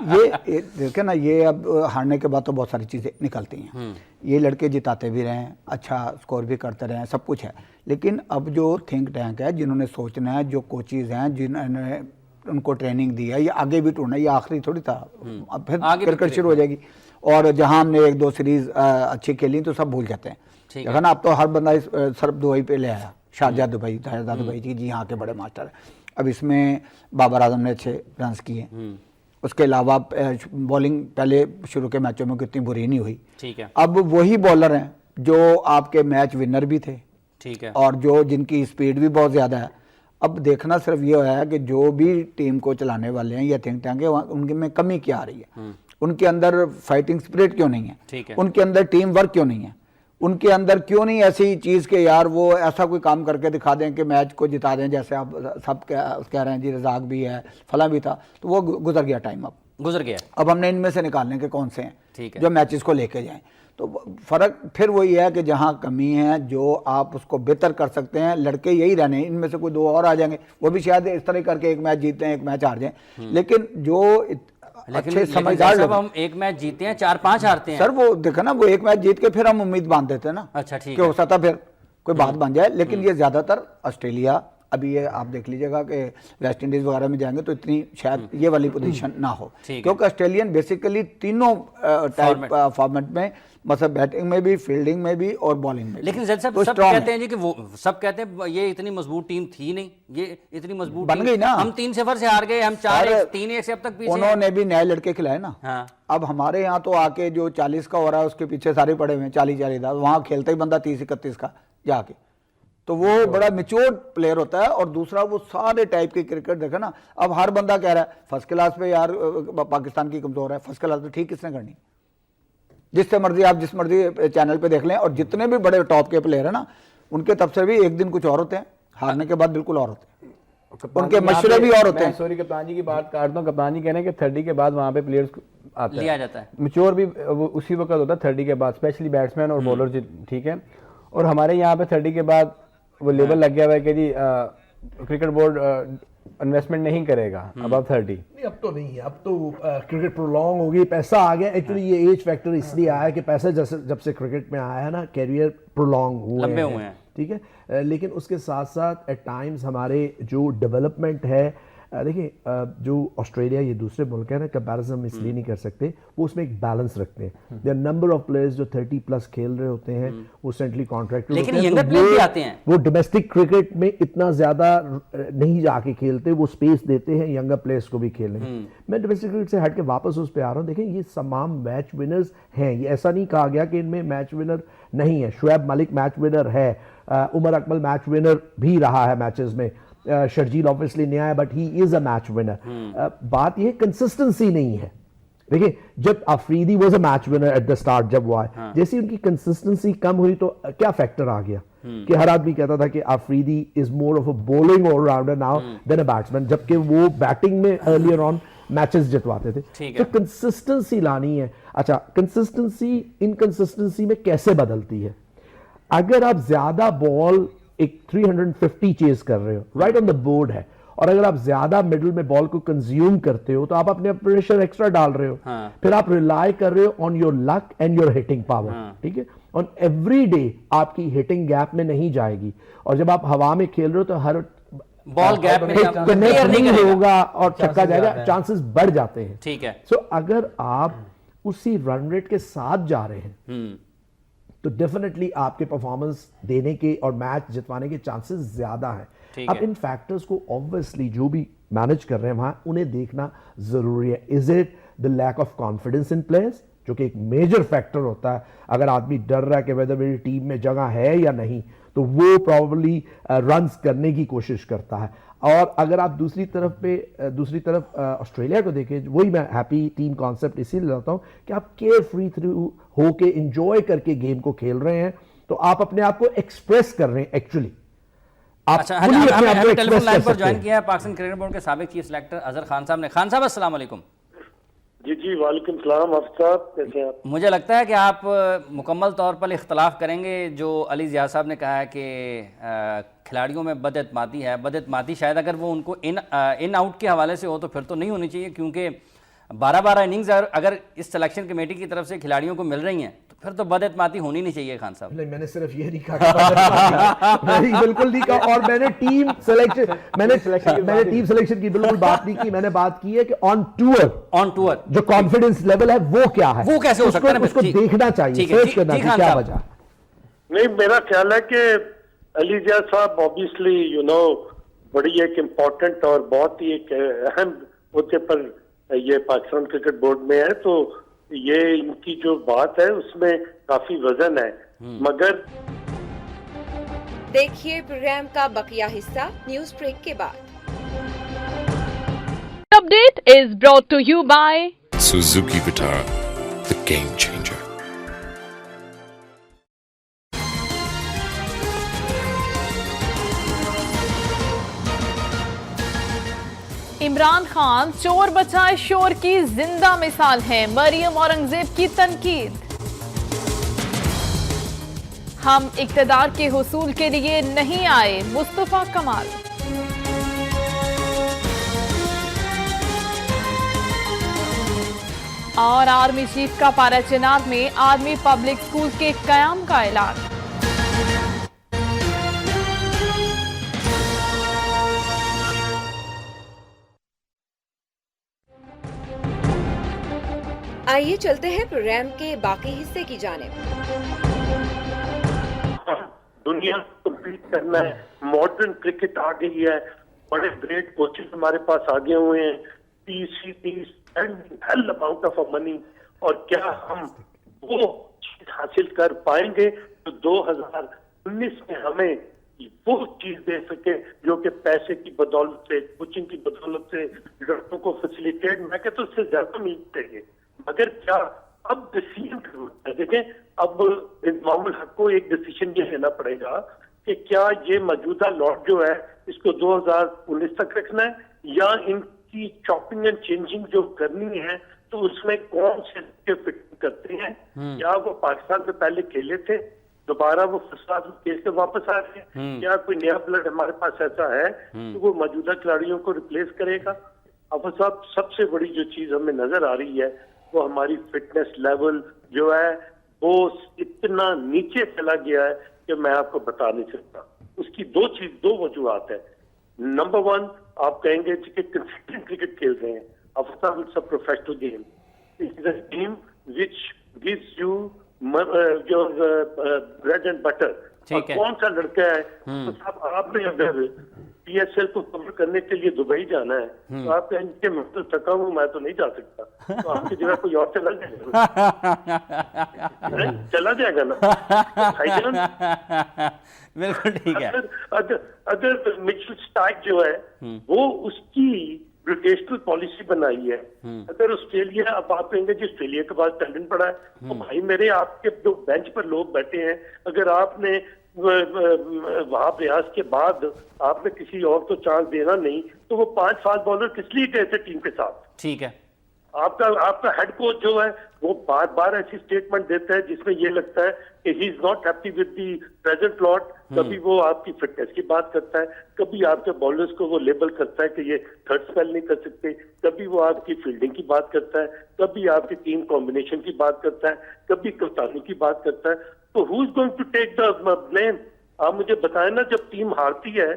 [SPEAKER 2] یہ دیکھیں نا, یہ اب ہارنے کے بعد تو بہت ساری چیزیں نکلتی ہیں. یہ لڑکے جتاتے بھی رہے ہیں, اچھا اسکور بھی کرتے رہے ہیں, سب کچھ ہے, لیکن اب جو تھنک ٹینک ہے, جنہوں نے سوچنا ہے, جو کوچیز ہیں جنہوں نے ان کو ٹریننگ دی ہے, یہ آگے بھی ٹورنا, یہ آخری تھوڑی تھا, اب پھر کرکٹ شروع ہو جائے گی. اور جہاں ہم نے 1-2 سیریز اچھی کھیلی تو سب بھول جاتے ہیں. دیکھا نا, اب تو ہر بندہ صرف دبئی پہ لے آیا, شارجہ دبئی, دبئی جی یہاں کے بڑے ماسٹر ہیں. اب اس میں بابر اعظم نے اچھے رنز کیے, اس کے علاوہ بولنگ پہلے شروع کے میچوں میں کتنی بری نہیں ہوئی. اب وہی بولر ہیں جو آپ کے میچ ونر بھی تھے, اور جو جن کی اسپیڈ بھی بہت زیادہ ہے. اب دیکھنا صرف یہ ہوا ہے کہ جو بھی ٹیم کو چلانے والے ہیں یا تھنک ٹینک ہے, ان میں کمی کیا آ رہی ہے, ان کے اندر فائٹنگ اسپرٹ کیوں نہیں ہے, ان کے اندر ٹیم ورک کیوں نہیں ہے, ان کے اندر کیوں نہیں ایسی چیز کہ یار وہ ایسا کوئی کام کر کے دکھا دیں کہ میچ کو جتا دیں. جیسے آپ سب کہہ رہے ہیں جی رزاق بھی ہے, فلاں بھی تھا, تو وہ گزر گیا ٹائم, اب گزر گیا. اب ہم نے ان میں سے نکالنے کے کون سے ہیں جو میچز کو لے کے جائیں. تو فرق پھر وہی ہے کہ جہاں کمی ہے جو آپ اس کو بہتر کر سکتے ہیں, لڑکے یہی رہنے ہیں, ان میں سے کوئی 2 اور آ جائیں گے, وہ بھی شاید اس طرح کر کے ایک میچ جیتے ہیں, ایک میچ ہار جائیں. لیکن جو اچھے سمجھدار لوگ,
[SPEAKER 1] ہم ایک میچ جیتے ہیں 4-5 ہارتے ہیں
[SPEAKER 2] سر, وہ دیکھا نا, وہ ایک میچ جیت کے پھر ہم امید باندھ دیتے ہیں نا,
[SPEAKER 1] اچھا ٹھیک
[SPEAKER 2] کہ ہو سکتا پھر کوئی بات بن جائے. لیکن یہ زیادہ تر آسٹریلیا, ابھی یہ آپ دیکھ لیجئے گا کہ ویسٹ انڈیز وغیرہ میں جائیں گے تو اتنی شاید یہ والی پوزیشن نہ ہو, کیونکہ آسٹریلین بیسیکلی تینوں ٹائپ فارمیٹ میں, مثلا بیٹنگ میں بھی, فیلڈنگ میں بھی اور بالنگ میں.
[SPEAKER 1] لیکن زید صاحب سب کہتے ہیں جی کہ وہ سب کہتے ہیں یہ اتنی مضبوط ٹیم تھی نہیں, یہ اتنی مضبوط
[SPEAKER 2] بن گئی نا,
[SPEAKER 1] ہم 3-0 سے ہار گئے, ہم 4-3 سے اب تک پیچھے.
[SPEAKER 2] انہوں نے بھی نئے لڑکے کھلائے نا. اب ہمارے یہاں تو آ کے جو 40 کا ہو رہا ہے اس کے پیچھے سارے پڑے ہوئے ہیں, 40-40, وہاں کھیلتا ہی بندہ 30-31 کا جا کے, تو وہ بڑا میچور پلیئر ہوتا ہے. اور دوسرا وہ سارے ٹائپ کی کرکٹ دیکھا نا, اب ہر بندہ کہہ رہا ہے فرسٹ کلاس پہ یار پاکستان کی کمزور ہے, فرسٹ کلاس پہ ٹھیک کس نے کرنی, جس سے مرضی آپ جس مرضی چینل پہ دیکھ لیں. اور جتنے بھی بڑے ٹاپ کے پلیئر ہیں نا, ان کے تبصرے بھی ایک دن کچھ اور ہوتے ہیں, ہارنے کے بعد بالکل اور ہوتے ہیں, ان کے مشورے بھی اور ہوتے ہیں.
[SPEAKER 3] سوری کپتان جی کی بات کاٹتا ہوں, کپتان جی کہہ رہے ہیں کہ 30 کے بعد وہاں پہ پلیئرز
[SPEAKER 1] لیا جاتا ہے,
[SPEAKER 3] میچور بھی اسی وقت ہوتا ہے 30 کے بعد, اسپیشلی بیٹسمین اور بولر, ٹھیک ہے. اور ہمارے یہاں پہ 30 کے بعد وہ لیبل لگ گیا ہوا ہے کہ جی کرکٹ بورڈ انویسٹمنٹ نہیں کرے گا ابو 30.
[SPEAKER 4] اب تو نہیں ہے, اب تو کرکٹ پرولونگ ہو گئی, پیسہ آ گیا. ایکچولی یہ ایج فیکٹر اس لیے آیا کہ پیسہ جب سے کرکٹ میں آیا ہے نا, کیریئر پرولونگ ہوئے ہیں, ٹھیک ہے. لیکن اس کے ساتھ ساتھ ایٹ ٹائمز ہمارے جو ڈیولپمنٹ ہے, دیکھیں جو آسٹریلیا یہ دوسرے ملک ہیں نا, کمپیریزن ہم اس لیے نہیں کر سکتے, وہ اس میں ایک بیلنس رکھتے ہیں. دیر نمبر آف پلیئرز جو 30+ کھیل رہے ہوتے ہیں, وہ سینٹرلی کانٹریکٹ
[SPEAKER 1] لیکن ینگر پلیئر بھی آتے ہیں,
[SPEAKER 4] وہ ڈومیسٹک کرکٹ میں اتنا زیادہ نہیں جا کے کھیلتے, وہ سپیس دیتے ہیں ینگر پلیئرز کو بھی کھیلنے. میں ڈومیسٹک کرکٹ سے ہٹ کے واپس اس پہ آ رہا ہوں. دیکھیں یہ تمام میچ ونرز ہیں, یہ ایسا نہیں کہا گیا کہ ان میں میچ ونر نہیں ہے. شعیب ملک میچ ونر ہے, عمر اکمل میچ ونر بھی رہا ہے میچز میں, شرجیل obviously نہیں آیا but he is a match winner. بات یہ کنسسٹنسی نہیں ہے. دیکھیں جب Afridi was a match winner at the start, جب وہ آئے, جیسے ان کی کنسسٹنسی کم ہوئی تو کیا فیکٹر آ گیا کہ ہر آدمی کہتا تھا کہ Afridi is more of a bowling all rounder now then a batsman, جبکہ وہ بیٹنگ میں ارلیئر آن میچز جتواتے تھے. تو کنسسٹنسی لانی ہے. اچھا کنسسٹنسی انکنسسٹنسی میں کیسے بدلتی ہے؟ اگر آپ زیادہ بال ایک 350 چیز کر رہے ہو, رائٹ آن دا بورڈ ہے, اور اگر آپ زیادہ مڈل میں بال کو کنزیوم کرتے ہو تو آپ اپنے پریشر ایکسٹرا ڈال رہے ہو, پھر آپ ریلائی کر رہے ہو on your luck and your hitting power, ٹھیک ہے. آن ایوری ڈے آپ کی ہٹنگ گیپ میں نہیں جائے گی, اور جب آپ ہوا میں کھیل رہے ہو تو ہر
[SPEAKER 1] بال گیپ میں
[SPEAKER 4] نہیں ہوگا اور چھکا جائے گا, چانسز بڑھ جاتے ہیں,
[SPEAKER 1] ٹھیک ہے.
[SPEAKER 4] سو اگر آپ اسی رن ریٹ کے ساتھ جا رہے ہیں تو ڈیفینیٹلی آپ کے پرفارمنس دینے کے اور میچ جتوانے کے چانسز زیادہ ہیں. اب ان فیکٹرز کو obviously جو بھی مینج کر رہے ہیں وہاں انہیں دیکھنا ضروری ہے. Is it the lack of confidence in players, جو کہ ایک میجر فیکٹر ہوتا ہے. اگر آدمی ڈر رہا ہے کہ ویدر میری ٹیم میں جگہ ہے یا نہیں, تو وہ پروبلی رنز کرنے کی کوشش کرتا ہے. اور اگر آپ دوسری طرف آسٹریلیا کو دیکھیں, وہی میں ہیپی ٹیم کانسیپٹ اسی لیے لاتا ہوں کہ آپ کیئر فری تھرو ہو کے انجوائے کر کے گیم کو کھیل رہے ہیں, تو آپ اپنے آپ کو ایکسپریس کر رہے ہیں. ایکچولی
[SPEAKER 1] اچھا, ہمیں ٹیلی فون لائن پر جوائن کیا ہے پاکستان کرکٹ بورڈ کے سابق چیف سلیکٹر اظہر خان صاحب نے. خان صاحب السلام علیکم.
[SPEAKER 5] جی وعلیکم السلام. حافظ صاحب کیسے ہیں آپ؟
[SPEAKER 1] مجھے لگتا ہے کہ آپ مکمل طور پر اختلاف کریں گے جو علی ضیاء صاحب نے کہا ہے کہ کھلاڑیوں میں بد اعتمادی ہے. بد اعتمادی شاید اگر وہ ان کو ان آؤٹ کے حوالے سے ہو تو پھر تو نہیں ہونی چاہیے, کیونکہ 12 اننگز اگر اس سلیکشن کمیٹی کی طرف سے کھلاڑیوں کو مل رہی ہیں تو پھر تو بد اعتمادی ہونی نہیں چاہیے. خان صاحب
[SPEAKER 4] نہیں, میں نے صرف یہ نہیں کہا, بالکل نہیں کہا, اور میں نے ٹیم سلیکشن کی بالکل بات نہیں کی. میں نے بات کی ہے کہ آن ٹور جو کانفیڈنس لیول ہے وہ کیا ہے,
[SPEAKER 1] وہ کیسے ہو سکتا ہے,
[SPEAKER 4] اس کو دیکھنا چاہیے, سرچ کرنا چاہیے کیا وجہ.
[SPEAKER 5] نہیں, میرا خیال ہے کہ علی ضیاء صاحب obviously بڑی ایک امپورٹنٹ اور بہت ہی ایک اہم عہدے پر یہ پاکستان کرکٹ بورڈ میں ہے, تو یہ ان کی جو بات ہے اس میں کافی وزن ہے. مگر
[SPEAKER 6] دیکھیے پروگرام کا بقیہ حصہ نیوز بریک کے بعد.
[SPEAKER 7] Update is brought to you by
[SPEAKER 8] Suzuki Vitara, the game changer.
[SPEAKER 7] Imran Khan چور بچائے شور کی زندہ مثال ہیں, مریم اورنگزیب کی تنقید. ہم اقتدار کے حصول کے لیے نہیں آئے, مصطفیٰ کمال. اور آرمی چیف کا پارا چنار میں آرمی پبلک اسکول کے قیام کا اعلان.
[SPEAKER 6] آئیے چلتے ہیں پروگرام کے باقی حصے کی جانب.
[SPEAKER 5] دنیا کو کمپیٹ کرنا ہے, ماڈرن کرکٹ آ گئی ہے, بڑے گریٹ کوچز ہمارے پاس آگے ہوئے ہیں, hell amount of money, اور کیا ہم وہ چیز حاصل کر پائیں گے تو 2019 میں ہمیں وہ چیز دے سکے جو کہ پیسے کی بدولت سے, کوچنگ کی بدولت سے لڑکوں کو فیسیلیٹیٹ, میں کہتا ہوں اس سے زیادہ ملتے ہیں. مگر کیا اب ڈیسیژن دیکھیں, اب انضمام الحق کو ایک ڈیسیژن یہ لینا پڑے گا کہ کیا یہ موجودہ لاٹ جو ہے اس کو 2019 تک رکھنا ہے یا ان کی چاپنگ اینڈ چینجنگ جو کرنی ہے تو اس میں کون سے فٹ کرتے ہیں. کیا وہ پاکستان سے پہلے کھیلے تھے, دوبارہ وہ فساد کیس سے واپس آ رہے ہیں, کیا کوئی نیا بلڈ ہمارے پاس ایسا ہے کہ وہ موجودہ کھلاڑیوں کو ریپلیس کرے گا. اب صاحب سب سے بڑی جو چیز ہمیں نظر آ رہی ہے وہ ہماری فٹنس لیول جو ہے وہ اتنا نیچے چلا گیا ہے کہ میں آپ کو بتا نہیں سکتا. اس کی دو وجوہات ہیں. نمبر 1, آپ کہیں گے کہ کنسسٹنٹ کرکٹ کھیل رہے ہیں. اب صاحب it's a professional game, it is a game which gives you your bread and butter. کون سا لڑکا ہے تو صاحب آپ نے اگر پی ایس ایل کو کور کرنے کے لیے دبئی جانا ہے تو آپ کہیں کہ میں تو تھکا ہوں, میں تو نہیں جا سکتا, تو آپ کی جگہ کوئی اور چلا جائے گا نا.
[SPEAKER 1] بالکل ٹھیک ہے.
[SPEAKER 5] اگر مچل اسٹارک جو ہے وہ اس کی روٹیشنل پالیسی بنائی ہے, اگر آسٹریلیا, اب آپ کہیں گے جی آسٹریلیا کے پاس ٹیلنٹ پڑا ہے, تو بھائی میرے آپ کے جو بینچ پر لوگ بیٹھے ہیں, اگر آپ نے وہاں ریاض کے بعد آپ نے کسی اور کو چانس دینا نہیں تو وہ 5 فاسٹ بالر کس لیے گئے تھے ٹیم کے ساتھ.
[SPEAKER 1] ٹھیک ہے.
[SPEAKER 5] آپ کا ہیڈ کوچ جو ہے وہ بار بار ایسی اسٹیٹمنٹ دیتا ہے جس میں یہ لگتا ہے کہ he is not happy with the present lot. کبھی وہ آپ کی فٹنس کی بات کرتا ہے, کبھی آپ کے بالرز کو وہ لیبل کرتا ہے کہ یہ تھرڈ اسپیل نہیں کر سکتے, کبھی وہ آپ کی فیلڈنگ کی بات کرتا ہے, کبھی آپ کی ٹیم کمبینیشن کی بات کرتا ہے, کبھی کپتانی کی بات کرتا ہے. تو who is going to take the blame? آپ مجھے بتائیں نا, جب ٹیم ہارتی ہے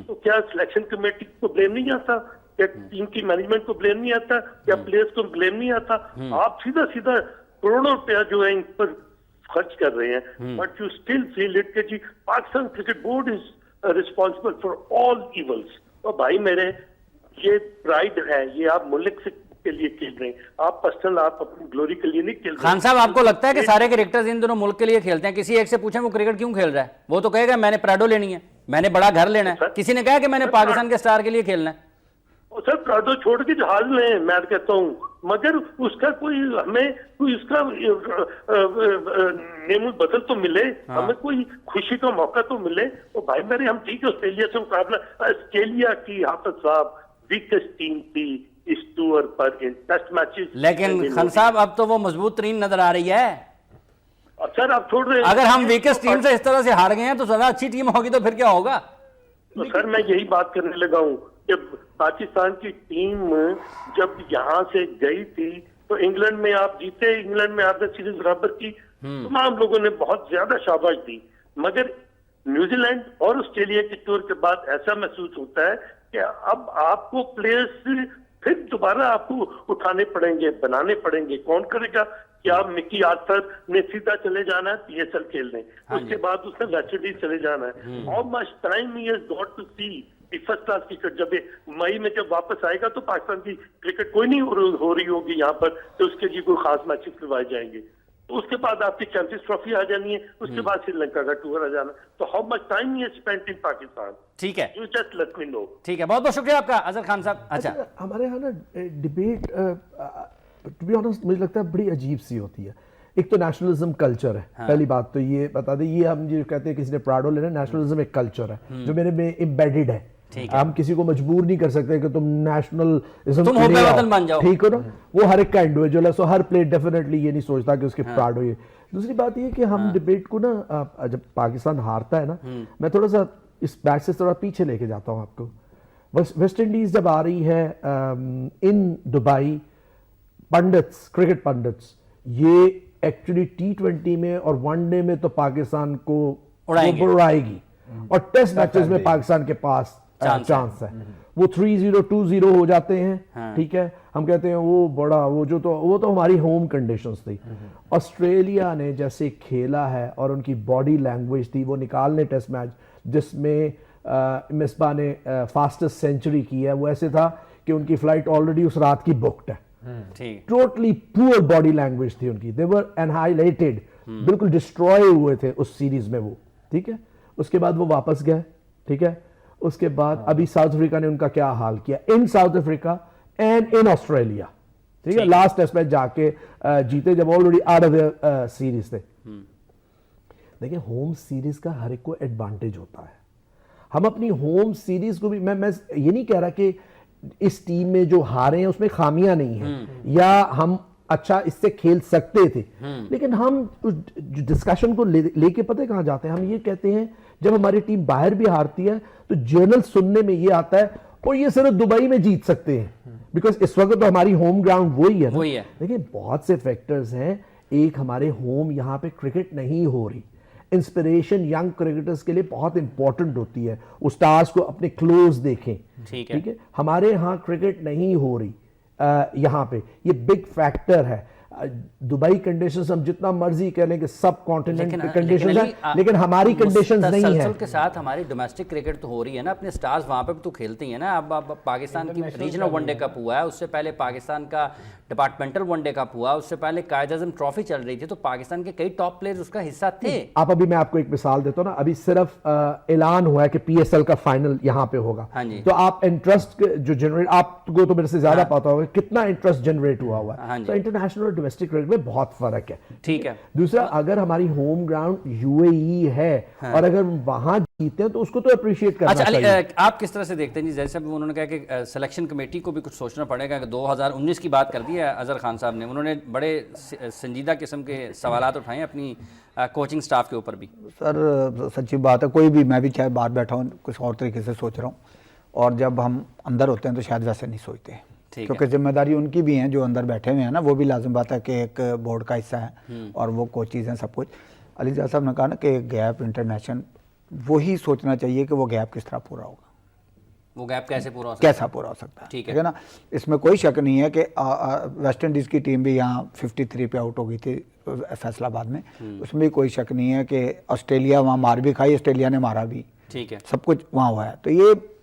[SPEAKER 5] تو کیا سلیکشن کمیٹی کو بلیم نہیں آتا, کیا ٹیم کی مینجمنٹ کو بلیم نہیں آتا, کیا پلیئرز کو بلیم نہیں آتا؟ آپ سیدھا کروڑوں روپیہ جو ہے ان پر خرچ کر رہے ہیں, but you still feel it کہ جی Pakistan cricket board is responsible for all evils. اور بھائی میرے, یہ پرائڈ ہے, یہ آپ ملک سے کے لیے کھیل رہے ہیں. آپ پرسنل آپ اپنی گلوری کے لیے نہیں کھیل رہے.
[SPEAKER 1] خان صاحب آپ کو لگتا ہے کہ سارے کرکٹرز ان دونوں ملک کے لیے کھیلتے ہیں؟ کسی ایک سے پوچھیں وہ کرکٹ کیوں کھیل رہا ہے، وہ تو کہے گا میں نے پراڈو لینی ہے، میں نے بڑا گھر لینا ہے. کسی نے کہا کہ میں نے پاکستان کے سٹار کے لیے کھیلنا ہے.
[SPEAKER 5] سر پراڈو چھوڑ کے جو حال میں میں کہتا ہوں، مگر اس کا کوئی ہمیں کوئی اس کا نعم البدل تو ملے، ہمیں کوئی خوشی کا موقع تو ملے. اور بھائی میرے ہم ٹھیک ہے آسٹریلیا سے مقابلہ، آسٹریلیا کی حافظ صاحب ویکسٹ ٹیم تھی اس ٹور پر ٹیسٹ میچز.
[SPEAKER 1] لیکن خان صاحب اب تو وہ مضبوط ترین نظر آ رہی ہے.
[SPEAKER 5] سر آپ چھوڑ رہے ہیں،
[SPEAKER 1] اگر ہم ویکسٹ ٹیم سے اس طرح سے ہار گئے ہیں تو زیادہ اچھی ٹیم ہوگی تو پھر کیا ہوگا؟
[SPEAKER 5] تو سر میں یہی بات کرنے لگا ہوں کہ پاکستان کی ٹیم جب یہاں سے گئی تھی تو انگلینڈ میں آپ جیتے، انگلینڈ میں آپ نے سیریز برابر کی، تمام لوگوں نے بہت زیادہ شاباش دی. مگر نیوزی لینڈ اور آسٹریلیا کے ٹور کے بعد ایسا محسوس ہوتا ہے کہ اب آپ کو پلیئرز پھر دوبارہ آپ کو اٹھانے پڑیں گے، بنانے پڑیں گے. کون کرے گا؟ کیا مکی آرتھر نے سیدھا چلے جانا ہے پی ایس ایل کھیلنے، اس کے بعد اس نے ویسٹ انڈیز چلے جانا ہے. How much time he has got to see first class cricket. جب مئی میں جب واپس آئے گا تو پاکستان کی کرکٹ کوئی نہیں ہو رہی ہوگی یہاں پر، تو اس کے لیے کوئی خاص میچز کروائے جائیں گے. تو اس کے بعد آپ کی چیمپئنز ٹرافی آ جانی ہے، اس کے بعد سری لنکا کا ٹور آ جانا. تو how much time he spend in Pakistan.
[SPEAKER 1] ٹھیک ہے،
[SPEAKER 5] یو جسٹ لیٹ می نو.
[SPEAKER 1] ٹھیک ہے، بہت بہت شکریہ آپ کا اظہر خان صاحب. اچھا
[SPEAKER 4] ہمارے یہاں نا ڈبیٹ ٹو بی آنسٹ مجھے لگتا ہے بڑی عجیب سی ہوتی ہے. ایک تو نیشنلزم کلچر ہے، پہلی بات تو یہ بتا دیں، یہ ہم جو کہتے ہیں کسی نے پراڈو لینا، نیشنلزم ایک کلچر ہے جو میرے میں امبیڈڈ ہے. ہم کسی کو مجبور نہیں کر سکتے کہ تم نیشنلزم
[SPEAKER 1] بن جاؤ،
[SPEAKER 4] ٹھیک ہو نا. وہ ہر ایک کا انڈیویجول ہے، سو ہر پلیئر ڈیفینیٹلی یہ نہیں سوچتا کہ اس کے پراڈو یہ. دوسری بات یہ کہ ہم ڈبیٹ کو نا جب پاکستان ہارتا ہے نا، میں تھوڑا سا اس میچ سے تھوڑا پیچھے لے کے جاتا ہوں آپ کو. ویسٹ انڈیز جب آ رہی ہے ان دبئی، پنڈتس کرکٹ پنڈتس یہ ایکچولی T20 میں اور ون ڈے میں تو پاکستان کو اڑائے گی، اور ٹیسٹ میچز میں پاکستان کے پاس چانس ہے. وہ 3-0 2-0 ہو جاتے ہیں، ٹھیک ہے، ہم کہتے ہیں وہ بڑا وہ تو ہماری ہوم کنڈیشنز تھی. آسٹریلیا نے جیسے کھیلا ہے اور ان کی باڈی لینگویج تھی، وہ نکالنے ٹیسٹ میچ جس میں مصباح نے فاسٹسٹ سینچری کی ہے، وہ ایسے تھا کہ ان کی فلائٹ آلریڈی اس رات کی بکڈ ہے. ٹوٹلی پور باڈی لینگویج تھی ان کی. دے ور انہائلیٹڈ، بالکل ڈسٹروائے ہوئے تھے اس سیریز میں وہ، ٹھیک ہے. اس کے بعد وہ واپس گئے، ٹھیک ہے. اس کے بعد ابھی ساؤتھ افریقہ نے ان کا کیا حال کیا in South Africa and in Australia, ٹھیک ہے. لاسٹ ٹیسٹ میچ جا کے جیتے جب آلریڈی آؤٹ آف سیریز تھے. دیکھیں ہوم سیریز کا ہر ایک کو ایڈوانٹیج ہوتا ہے. ہم اپنی ہوم سیریز کو بھی، میں یہ نہیں کہہ رہا کہ اس ٹیم میں جو ہارے ہیں اس میں خامیاں نہیں ہیں یا ہم اچھا اس سے کھیل سکتے تھے، لیکن ہم ڈسکشن کو لے کے پتہ کہاں جاتے ہیں. ہم یہ کہتے ہیں جب ہماری ٹیم باہر بھی ہارتی ہے تو جرنل سننے میں یہ آتا ہے اور یہ صرف دبئی میں جیت سکتے ہیں، بیکاز اس وقت تو ہماری ہوم گراؤنڈ وہی ہے. دیکھیں بہت سے فیکٹرز ہیں. ایک ہمارے ہوم یہاں پہ کرکٹ نہیں ہو رہی. انسپریشن ینگ کرکٹرز کے لیے بہت امپورٹنٹ ہوتی ہے. اسٹارز کو اپنے کلوز دیکھیں، ٹھیک ہے. ہمارے ہاں کرکٹ نہیں ہو رہی یہاں پہ، یہ بگ فیکٹر ہے. دبئی کنڈیشنز ہم جتنا مرضی کہہ لیں کہ سب کانٹیننٹ کنڈیشنز ہیں، لیکن ہماری کنڈیشنز نہیں ہیں.
[SPEAKER 1] تسلسل کے ساتھ ہماری ڈومیسٹک کرکٹ تو ہو رہی ہے نا، اپنے سٹارز وہاں پہ بھی تو کھیلتے ہیں نا. اب پاکستان کی ریجنل ون ڈے کپ ہوا ہے، اس سے پہلے پاکستان کا ڈپارٹمنٹل ون ڈے کپ ہوا، اس سے پہلے قائد اعظم ٹرافی چل رہی تھی، تو پاکستان کے کئی ٹاپ پلیئرز اس کا حصہ تھے.
[SPEAKER 4] ابھی میں آپ کو ایک مثال دیتا ہوں نا. ابھی صرف اعلان ہوا ہے کہ پی ایس ایل کا فائنل یہاں پہ ہوگا، تو آپ انٹرسٹ جو جنریٹ، آپ کو تو میرے سے زیادہ پتا ہوگا کتنا انٹرسٹ جنریٹ ہوا ہوا ہے. تو انٹرنیشنل اور ڈومیسٹک کرکٹ میں بہت فرق ہے، ٹھیک ہے. دوسرا اگر ہماری ہوم گراؤنڈ یو اے ای ہے اور اگر وہاں جیتے ہیں تو اس کو تو اپریشیٹ کرنا چاہیے.
[SPEAKER 1] آپ کس طرح سے دیکھتے ہیں جی؟ جیسے انہوں نے کہا کہ سلیکشن کمیٹی کو بھی کچھ سوچنا پڑے گا کہ 2019 کی بات کر دی ہے اظہر خان صاحب نے، انہوں نے بڑے سنجیدہ قسم کے سوالات اٹھائے ہیں اپنی کوچنگ سٹاف کے اوپر بھی.
[SPEAKER 2] سر سچی بات ہے، کوئی بھی، میں بھی چاہے باہر بیٹھا ہوں کچھ اور طریقے سے سوچ رہا ہوں، اور جب ہم اندر ہوتے ہیں تو شاید ویسے نہیں سوچتے، کیونکہ ذمہ داری ان کی بھی ہیں جو اندر بیٹھے ہوئے ہیں نا. وہ بھی لازم بات ہے کہ ایک بورڈ کا حصہ ہے اور وہ کوچیز ہیں سب کچھ. علی جان صاحب نے کہا نا کہ گیپ انٹرنیشنل، وہی سوچنا چاہیے کہ وہ گیپ کس طرح پورا ہوگا،
[SPEAKER 1] وہ گیپ کیسے پورا ہو سکتا ہے،
[SPEAKER 2] کیسا پورا ہو سکتا ہے، ٹھیک ہے نا. اس میں کوئی شک نہیں ہے کہ ویسٹ انڈیز کی ٹیم بھی یہاں 53 پہ آؤٹ ہو گئی تھی فیصلہ آباد میں، اس میں بھی کوئی شک نہیں ہے کہ آسٹریلیا وہاں مار بھی کھائی، آسٹریلیا نے مارا بھی، ٹھیک ہے، سب کچھ وہاں ہوا ہے. تو یہ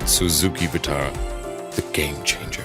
[SPEAKER 8] Suzuki Vitara, the game changer.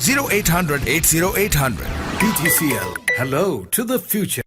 [SPEAKER 9] 0800 80 800।
[SPEAKER 10] PTCL, hello to the future.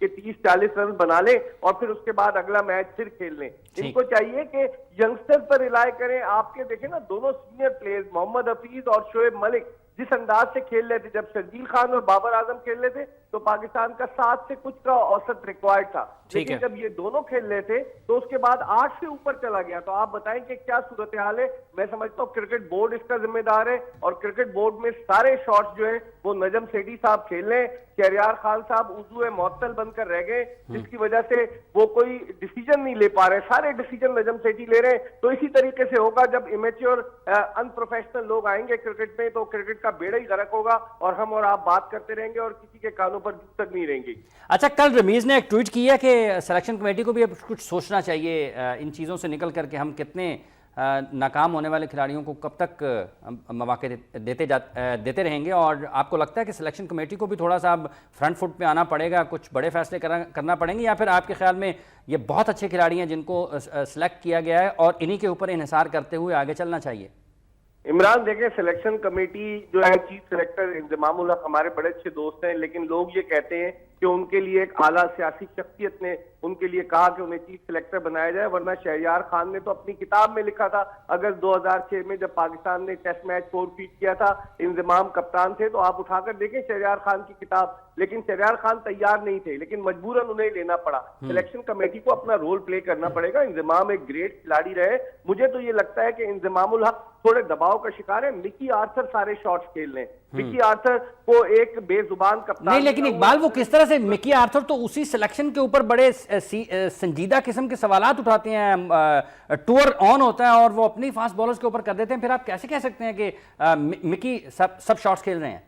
[SPEAKER 5] کہ 30-40 رن بنا لیں اور پھر اس کے بعد اگلا میچ پھر کھیل لیں. ان کو چاہیے کہ ینگسٹر پر ریلائی کریں. آپ کے دیکھیں نا دونوں سینئر پلیئرز محمد حفیظ اور شعیب ملک جس انداز سے کھیل رہے تھے, جب شرجیل خان اور بابر اعظم کھیل رہے تھے تو پاکستان کا 7 سے کچھ کا اوسط ریکوائرڈ تھا, لیکن جب یہ دونوں کھیل رہے تھے تو اس کے بعد 8 سے اوپر چلا گیا. تو آپ بتائیں کہ کیا صورتحال ہے. میں سمجھتا ہوں کرکٹ بورڈ اس کا ذمہ دار ہے, اور کرکٹ بورڈ میں سارے شاٹس جو ہیں وہ نجم سیٹھی صاحب کھیل رہے ہیں. شہریار خان صاحب عضو معطل بن کر رہ گئے, جس کی وجہ سے وہ کوئی ڈیسیجن نہیں لے پا رہے. سارے ڈیسیجن نجم سیٹھی لے رہے ہیں. تو اسی طریقے سے ہوگا جب امیچور ان پروفیشنل لوگ آئیں گے کرکٹ میں تو کرکٹ کا بیڑا ہی غرق ہوگا, اور ہم اور آپ بات کرتے رہیں گے اور کسی کے کانوں پر جھوٹ تک نہیں رہیں گے.
[SPEAKER 1] اچھا, کل رمیز نے ایک ٹویٹ کیا کہ سلیکشن کمیٹی کو بھی اب کچھ سوچنا چاہیے ان چیزوں سے نکل کر کے ہم کتنے ناکام ہونے والے کھلاڑیوں کو کب تک مواقع دیتے رہیں گے, اور آپ کو لگتا ہے کہ سلیکشن کمیٹی کو بھی تھوڑا سا اب فرنٹ فٹ پہ آنا پڑے گا, کچھ بڑے فیصلے کرنا پڑیں گے, یا پھر آپ کے خیال میں یہ بہت اچھے کھلاڑی ہیں جن کو سلیکٹ کیا گیا ہے اور انہی کے اوپر انحصار کرتے ہوئے آگے چلنا چاہیے؟
[SPEAKER 5] عمران دیکھیں, سلیکشن کمیٹی جو ہے چیف سلیکٹر انضمام الحق ہمارے بڑے اچھے دوست ہیں, لیکن لوگ یہ کہتے ہیں کہ ان کے لیے ایک اعلیٰ سیاسی شخصیت نے ان کے لیے کہا کہ انہیں چیف سلیکٹر بنایا جائے, ورنہ شہریار خان نے تو اپنی کتاب میں لکھا تھا اگست 2006 میں جب پاکستان نے ٹیسٹ میچ فورفیٹ کیا تھا, انضمام کپتان تھے, تو آپ اٹھا کر دیکھیں شہریار خان کی کتاب. لیکن شہریار خان تیار نہیں تھے, لیکن مجبوراً انہیں لینا پڑا. سلیکشن کمیٹی کو اپنا رول پلے کرنا پڑے گا. انضمام ایک گریٹ کھلاڑی رہے. مجھے تو یہ لگتا ہے کہ انضمام الحق تھوڑے دباؤ کا شکار ہے. مکی آرتھر سارے شاٹس کھیل رہے ہیں. مکی آرتھر کو ایک بے زبان کپتان
[SPEAKER 1] نہیں, لیکن اقبال وہ کس طرح سے مکی آرتھر تو اسی سلیکشن کے اوپر بڑے سنجیدہ قسم کے سوالات اٹھاتے ہیں, ٹور آن ہوتا ہے اور وہ اپنی فاسٹ بالرز کے اوپر کر دیتے ہیں, پھر آپ کیسے کہہ سکتے ہیں کہ مکی سب شاٹس کھیل رہے ہیں؟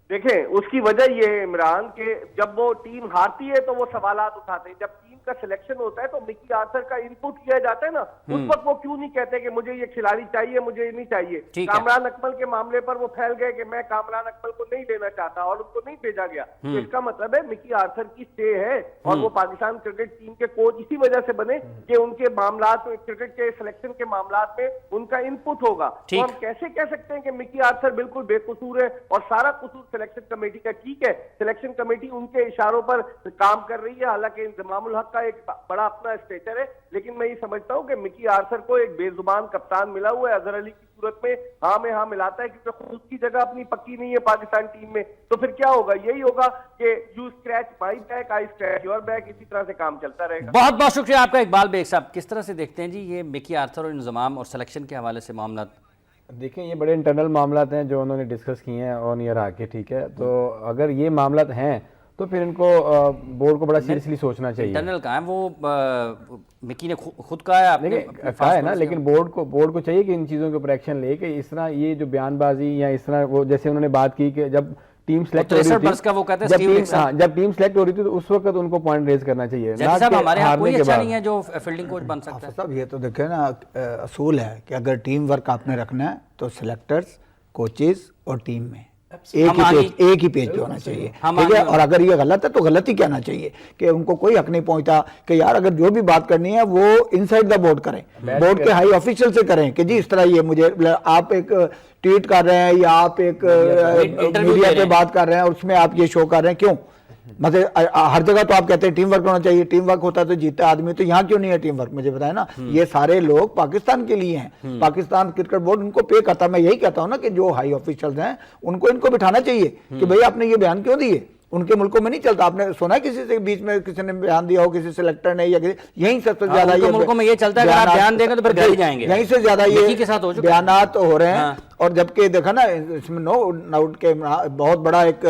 [SPEAKER 5] دیکھیں اس کی وجہ یہ ہے عمران کہ جب وہ ٹیم ہارتی ہے تو وہ سوالات اٹھاتے ہیں, جب ٹیم کا سلیکشن ہوتا ہے تو مکی آرتھر کا ان پٹ کیا جاتا ہے نا, اس وقت وہ کیوں نہیں کہتے کہ مجھے یہ کھلاڑی چاہیے, مجھے یہ نہیں چاہیے. کامران اکمل کے معاملے پر وہ پھیل گئے کہ میں کامران اکمل کو نہیں لینا چاہتا اور ان کو نہیں بھیجا گیا. تو اس کا مطلب ہے مکی آرتھر کی سٹے ہے, اور وہ پاکستان کرکٹ ٹیم کے کوچ اسی وجہ سے بنے کہ ان کے معاملات میں, کرکٹ کے سلیکشن کے معاملات میں ان کا ان پٹ ہوگا. تو ہم کیسے کہہ سکتے ہیں کہ مکی آرتھر بالکل بے قصور ہے اور سارا قصور سلیکشن کمیٹی کا؟ ٹھیک ہے, سلیکشن کمیٹی ان کے اشاروں پر کام کر رہی ہے, حالانکہ انضمام الحق کا ایک بڑا اپنا اسٹیچر ہے, لیکن میں یہ سمجھتا ہوں کہ مکی آرتھر کو ایک بے زبان کپتان ملا ہوا ہے. اظہر علی کی صورت میں ہاں میں ہاں ملاتا ہے کیونکہ خود کی جگہ اپنی پکی نہیں ہے پاکستان ٹیم میں. تو پھر کیا ہوگا؟ یہی ہوگا کہ you scratch my back I scratch your back, اسی طرح سے کام چلتا رہے گا.
[SPEAKER 1] بہت بہت شکریہ آپ کا اقبال بیگ صاحب. کس طرح سے دیکھتے ہیں جی یہ مکی آرتھر اور انضمام اور سلیکشن کے حوالے سے معاملات؟
[SPEAKER 3] دیکھیں یہ بڑے انٹرنل معاملات ہیں جو انہوں نے ڈسکس کیے ہیں آن ایئر آ کے, ٹھیک ہے, تو اگر یہ معاملات ہیں تو پھر ان کو بورڈ کو بڑا سیریسلی سوچنا چاہیے.
[SPEAKER 1] انٹرنل کہاں ہے, وہ مکی نے خود کہا
[SPEAKER 3] ہے نا, لیکن بورڈ کو چاہیے کہ ان چیزوں کے اوپر ایکشن لے کہ اس طرح یہ جو بیان بازی یا اس طرح وہ جیسے انہوں نے بات کی کہ جب ٹیم سلیکٹ ہو رہی تھی, جب ٹیم سلیکٹ ہو رہی تھی تو اس وقت ان کو پوائنٹ ریز کرنا چاہیے.
[SPEAKER 1] ہمارے یہاں کوئی اچھا نہیں ہے جو فیلڈنگ کوچ بن سکتا ہے.
[SPEAKER 2] صاحب یہ تو دیکھیں نا اصول ہے کہ اگر ٹیم ورک آپ نے رکھنا ہے تو سلیکٹرز, کوچز اور ٹیم میں ایک ہی پیج پہ ہونا چاہیے, ٹھیک ہے. اور اگر یہ غلط ہے تو غلط ہی کہنا چاہیے کہ ان کو کوئی حق نہیں پہنچتا کہ یار اگر جو بھی بات کرنی ہے وہ ان سائڈ دا بورڈ کریں, بورڈ کے ہائی آفیشل سے کریں کہ جی اس طرح یہ مجھے, آپ ایک ٹویٹ کر رہے ہیں یا آپ ایک میڈیا پہ بات کر رہے ہیں اور اس میں آپ یہ شو کر رہے ہیں, کیوں؟ مطلب ہر جگہ تو آپ کہتے ہیں ٹیم ورک ہونا چاہیے, ٹیم ورک ہوتا ہے تو جیتا آدمی, تو یہاں کیوں نہیں ہے ٹیم ورک؟ مجھے بتائیں نا, یہ سارے لوگ پاکستان کے لیے ہیں, پاکستان کرکٹ بورڈ ان کو پے کرتا ہے. میں یہی کہتا ہوں نا کہ جو ہائی آفیشلز ہیں ان کو بٹھانا چاہیے کہ بھئی آپ نے یہ بیان کیوں دیے. ان کے ملکوں میں نہیں چلتا. آپ نے سنا ہے کسی سے بیچ میں کسی نے بیان دیا ہو, کسی سلیکٹر نے, یا یہیں سب سے زیادہ یہ
[SPEAKER 1] ملکوں میں یہ چلتا ہے اگر آپ بیان دیں گے تو پھر گھر ہی جائیں گے,
[SPEAKER 2] یہیں سے زیادہ یہ بیانات ہو رہے ہیں. اور جبکہ دیکھا نا اس میں نو ڈاؤٹ کے بہت بڑا ایک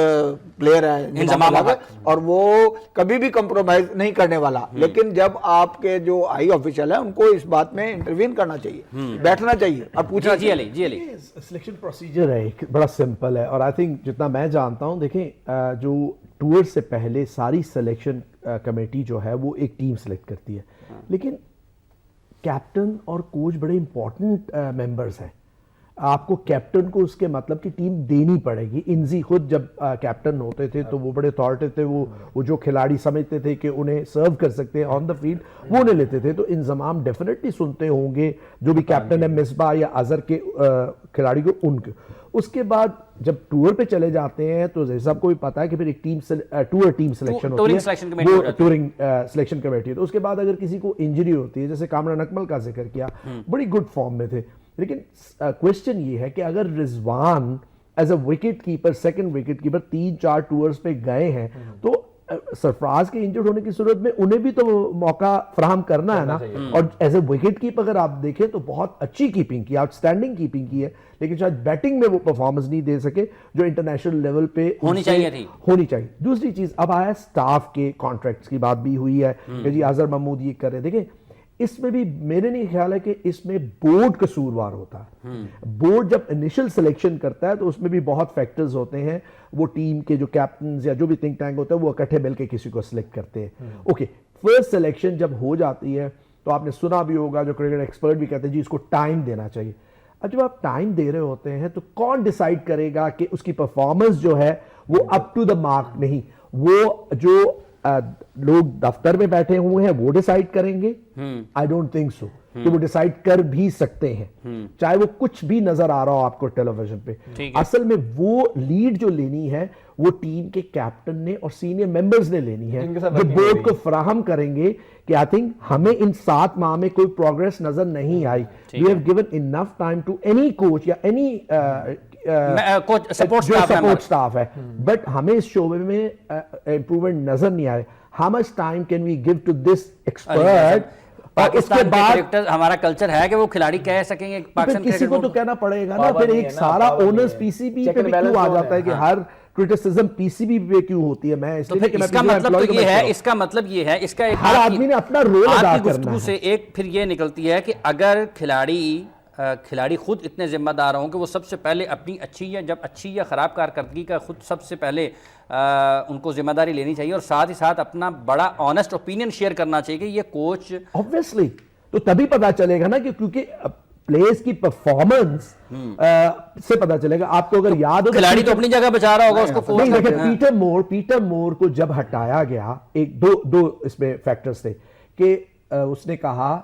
[SPEAKER 2] پلیئر ہے انضمام الحق, اور وہ کبھی بھی کمپرومائز نہیں کرنے والا, لیکن جب آپ کے جو ہائی آفیشل ہیں ان کو اس بات میں انٹروین کرنا چاہیے, بیٹھنا چاہیے اور پوچھنا.
[SPEAKER 1] جی علی, جی علی,
[SPEAKER 4] سلیکشن پروسیجر ہے ایک بڑا سمپل ہے, اور آئی تھنک جتنا میں جانتا ہوں, دیکھیں جو ٹور سے پہلے ساری سلیکشن کمیٹی جو ہے وہ ایک ٹیم سلیکٹ کرتی ہے, لیکن کیپٹن اور کوچ بڑے امپورٹنٹ ممبرز ہیں. آپ کو کیپٹن کو اس کے مطلب کی ٹیم دینی پڑے گی. انزی خود جب کیپٹن ہوتے تھے تو وہ بڑے اتھارٹی تھے, وہ جو کھلاڑی سمجھتے تھے کہ انہیں سرو کر سکتے ہیں آن دا فیلڈ وہ انہیں لیتے تھے. تو انضمام ڈیفینیٹلی سنتے ہوں گے جو بھی کیپٹن ہے مصباح یا اظہر کے کھلاڑی کو ان کے. اس کے بعد جب ٹور پہ چلے جاتے ہیں تو سب کو بھی پتا ہے کہ پھر ایک ٹور ٹیم سلیکشن ہوتی ہے, وہ ٹورنگ سلیکشن کمیٹی ہے. تو اس کے بعد اگر کسی کو انجری ہوتی ہے, جیسے کامران اکمل کا ذکر کیا, بڑی گڈ فارم میں تھے, لیکن کوشچن یہ ہے کہ اگر Rizwan as a wicket keeper, second wicket keeper 3-4 tours پہ گئے ہیں تو سرفراز کے انجرڈ ہونے کی صورت میں انہیں بھی تو موقع فراہم کرنا ہے نا. اور ایز اے وکٹ کیپر اگر آپ دیکھیں تو بہت اچھی کیپنگ کی, آؤٹ اسٹینڈنگ کیپنگ کی ہے, لیکن شاید بیٹنگ میں وہ پرفارمنس نہیں دے سکے جو انٹرنیشنل لیول پہ ہونی چاہیے. دوسری چیز, اب آیا سٹاف کے کانٹریکٹس کی بات بھی ہوئی ہے کہ جی اظہر محمود یہ کر رہے. دیکھیں اس میں بھی میرے نہیں خیال ہے کہ اس میں بورڈ قصوروار ہوتا ہے. بورڈ جب انیشل سلیکشن کرتا ہے تو اس میں بھی بہت فیکٹرز ہوتے ہیں. وہ ٹیم کے جو کیپٹنز یا جو بھی تھنک ٹینک ہوتا ہے وہ اکٹھے مل کے کسی کو سلیکٹ کرتے ہیں. اوکے, فرسٹ سلیکشن جب ہو جاتی ہے تو آپ نے سنا بھی ہوگا, جو کرکٹ ایکسپرٹ بھی کہتے ہیں جی اس کو ٹائم دینا چاہیے. اب جب آپ ٹائم دے رہے ہوتے ہیں تو کون ڈیسائیڈ کرے گا کہ اس کی پرفارمنس جو ہے وہ اپ ٹو دا مارک نہیں, وہ جو لوگ دفتر میں بیٹھے ہوئے ہیں وہ ڈیسائیڈ کریں گے؟ آئی ڈونٹ تھنک سو کہ وہ ڈیسائیڈ کر بھی سکتے ہیں, چاہے وہ کچھ بھی نظر آ رہا ہو آپ کو ٹیلی ویژن پہ. اصل میں وہ لیڈ جو لینی ہے وہ ٹیم کے کیپٹن نے اور سینئر ممبرز نے لینی ہے, جو بورڈ کو فراہم کریں گے. کہ آئی تھنک ہمیں ان 7 ماہ میں کوئی پروگریس نظر نہیں آئی. We have given enough time to any coach یا اینی سپورٹ سٹاف ہے, بٹ ہمیں اس شعبے میں امپروومنٹ نظر نہیں آئے. How much time can we give to this expert?
[SPEAKER 1] اور اس کے بعد ہمارا کلچر ہے کہ وہ کھلاڑی کہہ سکیں گے
[SPEAKER 4] کسی کو تو کہنا پڑے گا نا. پھر ایک سارا اونرز پی سی بی پہ کیوں آ جاتا ہے کہ ہر کرٹیسزم پی سی بی پہ کیوں ہوتی ہے؟ میں اس لیے
[SPEAKER 1] اس کا مطلب یہ ہے, اس کا مطلب یہ ہے, اس کا ایک
[SPEAKER 4] ہر آدمی نے اپنا رول ادا کرنا ہے.
[SPEAKER 1] سے ایک پھر یہ نکلتی ہے کہ اگر کھلاڑی خود اتنے ذمہ دار ہوں کہ وہ سب سے پہلے اپنی اچھی یا خراب کارکردگی کا خود سب سے پہلے ان کو ذمہ داری لینی چاہیے, اور ساتھ ہی ساتھ اپنا بڑا آنیسٹ اوپینین شیئر کرنا چاہیے کہ یہ کوچ
[SPEAKER 4] obviously تو تبھی پتا چلے گا نا, کہ کیونکہ پلیئرز کی پرفارمنس سے پتا چلے گا. آپ کو اگر یاد ہو
[SPEAKER 1] کھلاڑی تو اپنی جگہ بچا رہا ہوگا اس کو کوچ.
[SPEAKER 4] پیٹر مور کو جب ہٹایا گیا, ایک دو اس میں فیکٹرز تھے کہ اس نے کہا,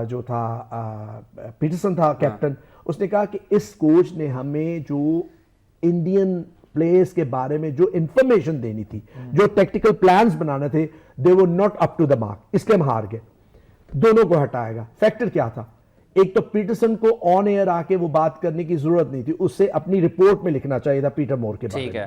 [SPEAKER 4] جو تھا پیٹرسن تھا کیپٹن, اس نے کہا کہ اس کوچ نے ہمیں جو انڈین پلیئرز کے بارے میں جو انفارمیشن دینی تھی, جو ٹیکٹیکل پلانز بنانے تھے, they were not up to the mark, اس کے ہم ہار گئے. دونوں کو ہٹائے گا. فیکٹر کیا تھا؟ ایک تو پیٹرسن کو آن ایئر آ کے وہ بات کرنے کی ضرورت نہیں تھی, اس سے اپنی رپورٹ میں لکھنا چاہیے تھا پیٹر مور کے بارے میں.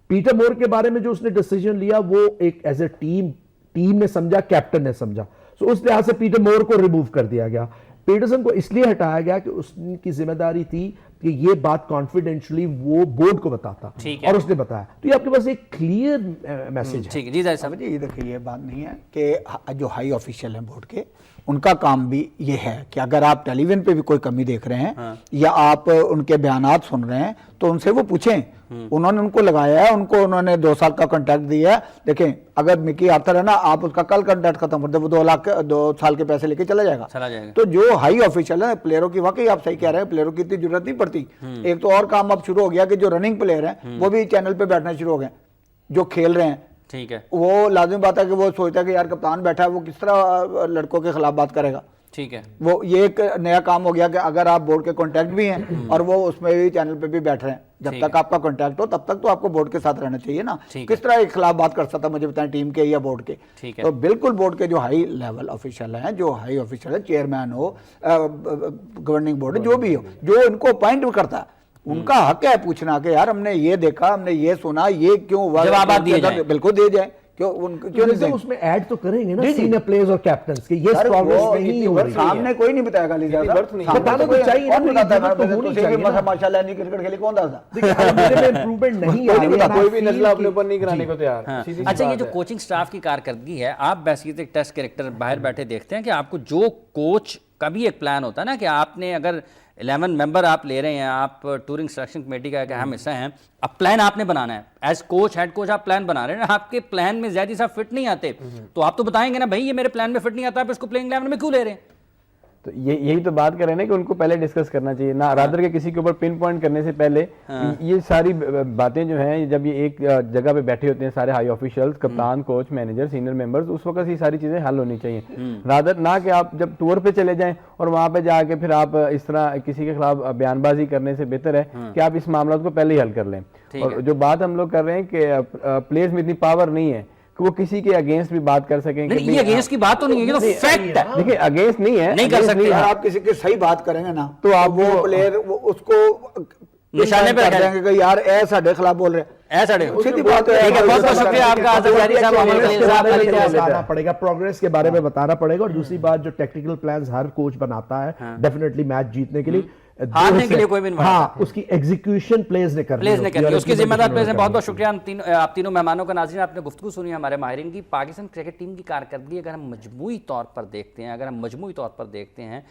[SPEAKER 4] پیٹر مور کے بارے میں جو اس نے ڈیسیجن لیا وہ ایک ایز اے ٹیم نے سمجھا, کیپٹن نے سمجھا, سو اس لحاظ سے پیٹر مور کو ریموو کر دیا گیا. پیٹرسن کو اس لیے ہٹایا گیا کہ اس کی ذمہ داری تھی کہ یہ بات کانفیڈینشلی وہ بورڈ کو بتاتا, اور اس نے بتایا. تو یہ آپ کے پاس ایک کلیئر میسج ہے.
[SPEAKER 2] جی صاحب, یہ دیکھیے یہ بات نہیں ہے کہ جو ہائی آفیشیل ہیں بورڈ کے, ان کا کام بھی یہ ہے کہ اگر آپ ٹیلی ویژن پہ بھی کوئی کمی دیکھ رہے ہیں یا آپ ان کے بیانات سن رہے ہیں تو ان سے وہ پوچھیں. انہوں نے ان کو لگایا ہے, انہوں نے 2 سال کا کنٹریکٹ دیا ہے. دیکھیں اگر مکی آرتھر ہے نا, آپ اس کا کل کنٹریکٹ ختم کر دیں, وہ 2 سال کے پیسے لے کے چلا جائے گا. تو جو ہائی آفیشیل ہے پلیئروں کی, واقعی آپ صحیح کہہ رہے ہیں, پلیئروں کی اتنی ضرورت نہیں پڑتی. ایک تو اور کام اب شروع ہو گیا کہ جو رننگ پلیئر ہیں وہ بھی چینل پہ بیٹھنا شروع ہو گئے, جو کھیل رہے ہیں. ٹھیک ہے, وہ لازمی بات ہے کہ وہ سوچتا ہے کہ یار کپتان بیٹھا ہے, وہ کس طرح لڑکوں کے خلاف بات کرے گا. ٹھیک ہے, وہ یہ ایک نیا کام ہو گیا کہ اگر آپ بورڈ کے کانٹیکٹ بھی ہیں اور وہ اس میں بھی چینل پہ بھی بیٹھ رہے ہیں, جب تک آپ کا کانٹیکٹ ہو تب تک تو آپ کو بورڈ کے ساتھ رہنا چاہیے نا. کس طرح ایک خلاف بات کر سکتا, مجھے بتائیں, ٹیم کے یا بورڈ کے؟ تو بالکل بورڈ کے جو ہائی لیول آفیشیل ہیں, جو ہائی آفیشیل ہے, چیئرمین ہو, گورننگ بورڈ جو بھی ہو, جو ان کو اپوائنٹ کرتا ہے, ان کا حق ہے پوچھنا کہ یار ہم نے یہ دیکھا, ہم نے یہ سنا, یہ کیوں ہوا. جوابات دیے جائیں, بالکل دیے جائیں.
[SPEAKER 4] اس میں ایڈ تو کریں گے نا سینئر پلیئرز اور کیپٹنز کے, یہ پروگریس نہیں ہو رہی ہے.
[SPEAKER 2] سامنے کوئی نہیں بتائے گا,
[SPEAKER 4] بتانا تو چاہیے
[SPEAKER 2] نا, ماشاءاللہ نہیں کرکٹ کھیلی کون دستا.
[SPEAKER 4] امپروومنٹ نہیں آ رہی ہے,
[SPEAKER 3] کوئی بھی نزلہ اپنے اوپر نہیں کرانے کو تیار.
[SPEAKER 1] اچھا, یہ جو کوچنگ سٹاف کی کارکردگی ہے, آپ بحیثیت ایک ٹیسٹ کریکٹر باہر بیٹھے دیکھتے ہیں کہ آپ کو جو کوچ کا بھی ایک پلان ہوتا ہے نا, کہ آپ نے اگر 11 ممبر آپ لے رہے ہیں, آپ ٹورنگ سلیکشن کمیٹی کا ایک اہم حصہ ہیں, اب پلان آپ نے بنانا ہے ایز کوچ, ہیڈ کوچ آپ پلان بنا رہے ہیں, آپ کے پلان میں زیادہ صاحب فٹ نہیں آتے تو آپ تو بتائیں گے نا بھائی یہ میرے پلان میں فٹ نہیں آتا, آپ اس کو پلینگ 11 میں کیوں لے رہے ہیں؟
[SPEAKER 3] تو یہی تو بات کر رہے ہیں نا کہ ان کو پہلے ڈسکس کرنا چاہیے نہ رادر کے کسی کے اوپر پن پوائنٹ کرنے سے پہلے یہ ساری باتیں جو ہیں جب یہ ایک جگہ پہ بیٹھے ہوتے ہیں سارے ہائی آفیشلز کپتان کوچ مینیجر سینئر ممبرز اس وقت یہ ساری چیزیں حل ہونی چاہیے رادر نہ کہ آپ جب ٹور پہ چلے جائیں اور وہاں پہ جا کے پھر آپ اس طرح کسی کے خلاف بیان بازی کرنے سے بہتر ہے کہ آپ اس معاملات کو پہلے ہی حل کر لیں. اور جو بات ہم لوگ کر رہے ہیں کہ پلیئرز میں اتنی پاور نہیں ہے کہ وہ کسی کے اگینسٹ بھی بات کر سکیں.
[SPEAKER 1] یہ اگینسٹ کی بات تو نہیں ہے, یہ تو فیکٹ ہے.
[SPEAKER 3] دیکھیں اگینسٹ نہیں ہے,
[SPEAKER 1] نہیں کر سکتے.
[SPEAKER 2] آپ کسی کی صحیح بات کریں گے نا
[SPEAKER 3] تو آپ
[SPEAKER 2] وہ پلیئر اس کو
[SPEAKER 1] نشانے پہ رکھ
[SPEAKER 2] دیں گے کہ یار اے ساڈے خلاف بول رہے ہیں.
[SPEAKER 1] سیدھی بات ہے. بہت بہت شکریہ آپ کا آصف جاری صاحب, محمد خلیل صاحب.
[SPEAKER 4] بتانا پڑے گا پروگریس کے بارے میں بتانا پڑے گا, اور دوسری بات جو ٹیکٹیکل پلانز ہر کوچ بناتا ہے ڈیفینیٹلی میچ جیتنے کے لیے,
[SPEAKER 1] ہارنے کے لیے کوئی بھی نہیں,
[SPEAKER 4] ہاں اس کی ایگزیکیوشن پلیز نے کرنی
[SPEAKER 1] ہے, اس کی ذمہ دار پلیز نے. بہت بہت شکریہ آپ تینوں مہمانوں کا. ناظرین آپ نے گفتگو سنی ہمارے ماہرین کی. پاکستان کرکٹ ٹیم کی کارکردگی اگر ہم مجموعی طور پر دیکھتے ہیں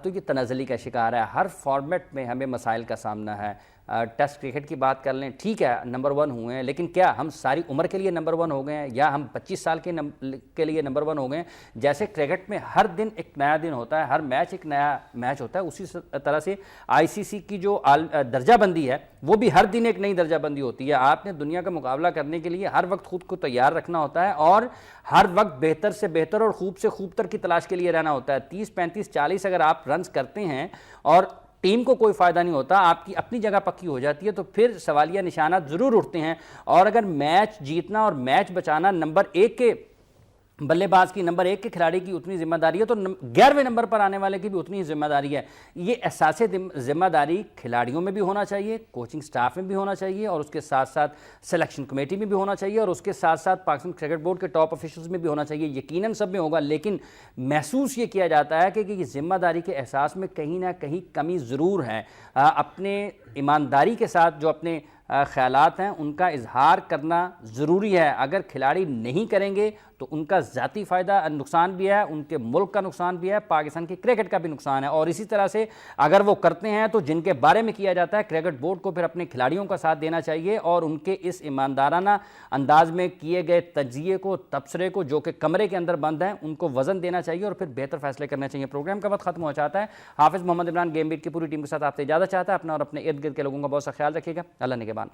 [SPEAKER 1] تو یہ تنزلی کا شکار ہے. ہر فارمیٹ میں ہمیں مسائل کا سامنا ہے. ٹیسٹ کرکٹ کی بات کر لیں, ٹھیک ہے نمبر 1 ہوئے ہیں, لیکن کیا ہم ساری عمر کے لیے نمبر 1 ہو گئے ہیں یا ہم 25 سال کے لیے نمبر 1 ہو گئے ہیں؟ جیسے کرکٹ میں ہر دن ایک نیا دن ہوتا ہے, ہر میچ ایک نیا میچ ہوتا ہے, اسی طرح سے آئی سی سی کی جو درجہ بندی ہے وہ بھی ہر دن ایک نئی درجہ بندی ہوتی ہے. آپ نے دنیا کا مقابلہ کرنے کے لیے ہر وقت خود کو تیار رکھنا ہوتا ہے اور ہر وقت بہتر سے بہتر اور خوب سے خوب تر کی تلاش کے لیے رہنا ہوتا ہے. 30 35 40 اگر آپ رنز کرتے ہیں اور ٹیم کو کوئی فائدہ نہیں ہوتا, آپ کی اپنی جگہ پکی ہو جاتی ہے, تو پھر سوالیہ نشانات ضرور اٹھتے ہیں. اور اگر میچ جیتنا اور میچ بچانا نمبر 1 کے بلے باز کی, نمبر 1 کے کھلاڑی کی اتنی ذمہ داری ہے, تو 11ویں نمبر پر آنے والے کی بھی اتنی ذمہ داری ہے. یہ احساس ذمہ داری کھلاڑیوں میں بھی ہونا چاہیے, کوچنگ سٹاف میں بھی ہونا چاہیے, اور اس کے ساتھ ساتھ سلیکشن کمیٹی میں بھی ہونا چاہیے, اور اس کے ساتھ ساتھ پاکستان کرکٹ بورڈ کے ٹاپ آفیشلز میں بھی ہونا چاہیے. یقیناً سب میں ہوگا, لیکن محسوس یہ کیا جاتا ہے کہ یہ ذمہ داری کے احساس میں کہیں نہ کہیں کمی ضرور ہے. اپنے ایمانداری کے ساتھ جو اپنے خیالات ہیں ان کا اظہار کرنا ضروری ہے. اگر کھلاڑی نہیں کریں گے تو ان کا ذاتی فائدہ نقصان بھی ہے, ان کے ملک کا نقصان بھی ہے, پاکستان کی کرکٹ کا بھی نقصان ہے. اور اسی طرح سے اگر وہ کرتے ہیں تو جن کے بارے میں کیا جاتا ہے, کرکٹ بورڈ کو پھر اپنے کھلاڑیوں کا ساتھ دینا چاہیے اور ان کے اس ایماندارانہ انداز میں کیے گئے تجزیے کو, تبصرے کو, جو کہ کمرے کے اندر بند ہیں, ان کو وزن دینا چاہیے اور پھر بہتر فیصلے کرنے چاہیے. پروگرام کا وقت ختم ہو جاتا ہے. حافظ محمد عمران گیم بیٹ کی پوری ٹیم کے ساتھ آپ سے اجازت چاہتا ہے. اپنا اور اپنے ارد گرد کے لوگوں کا بہت سا خیال رکھیے گا. اللہ نگہبان.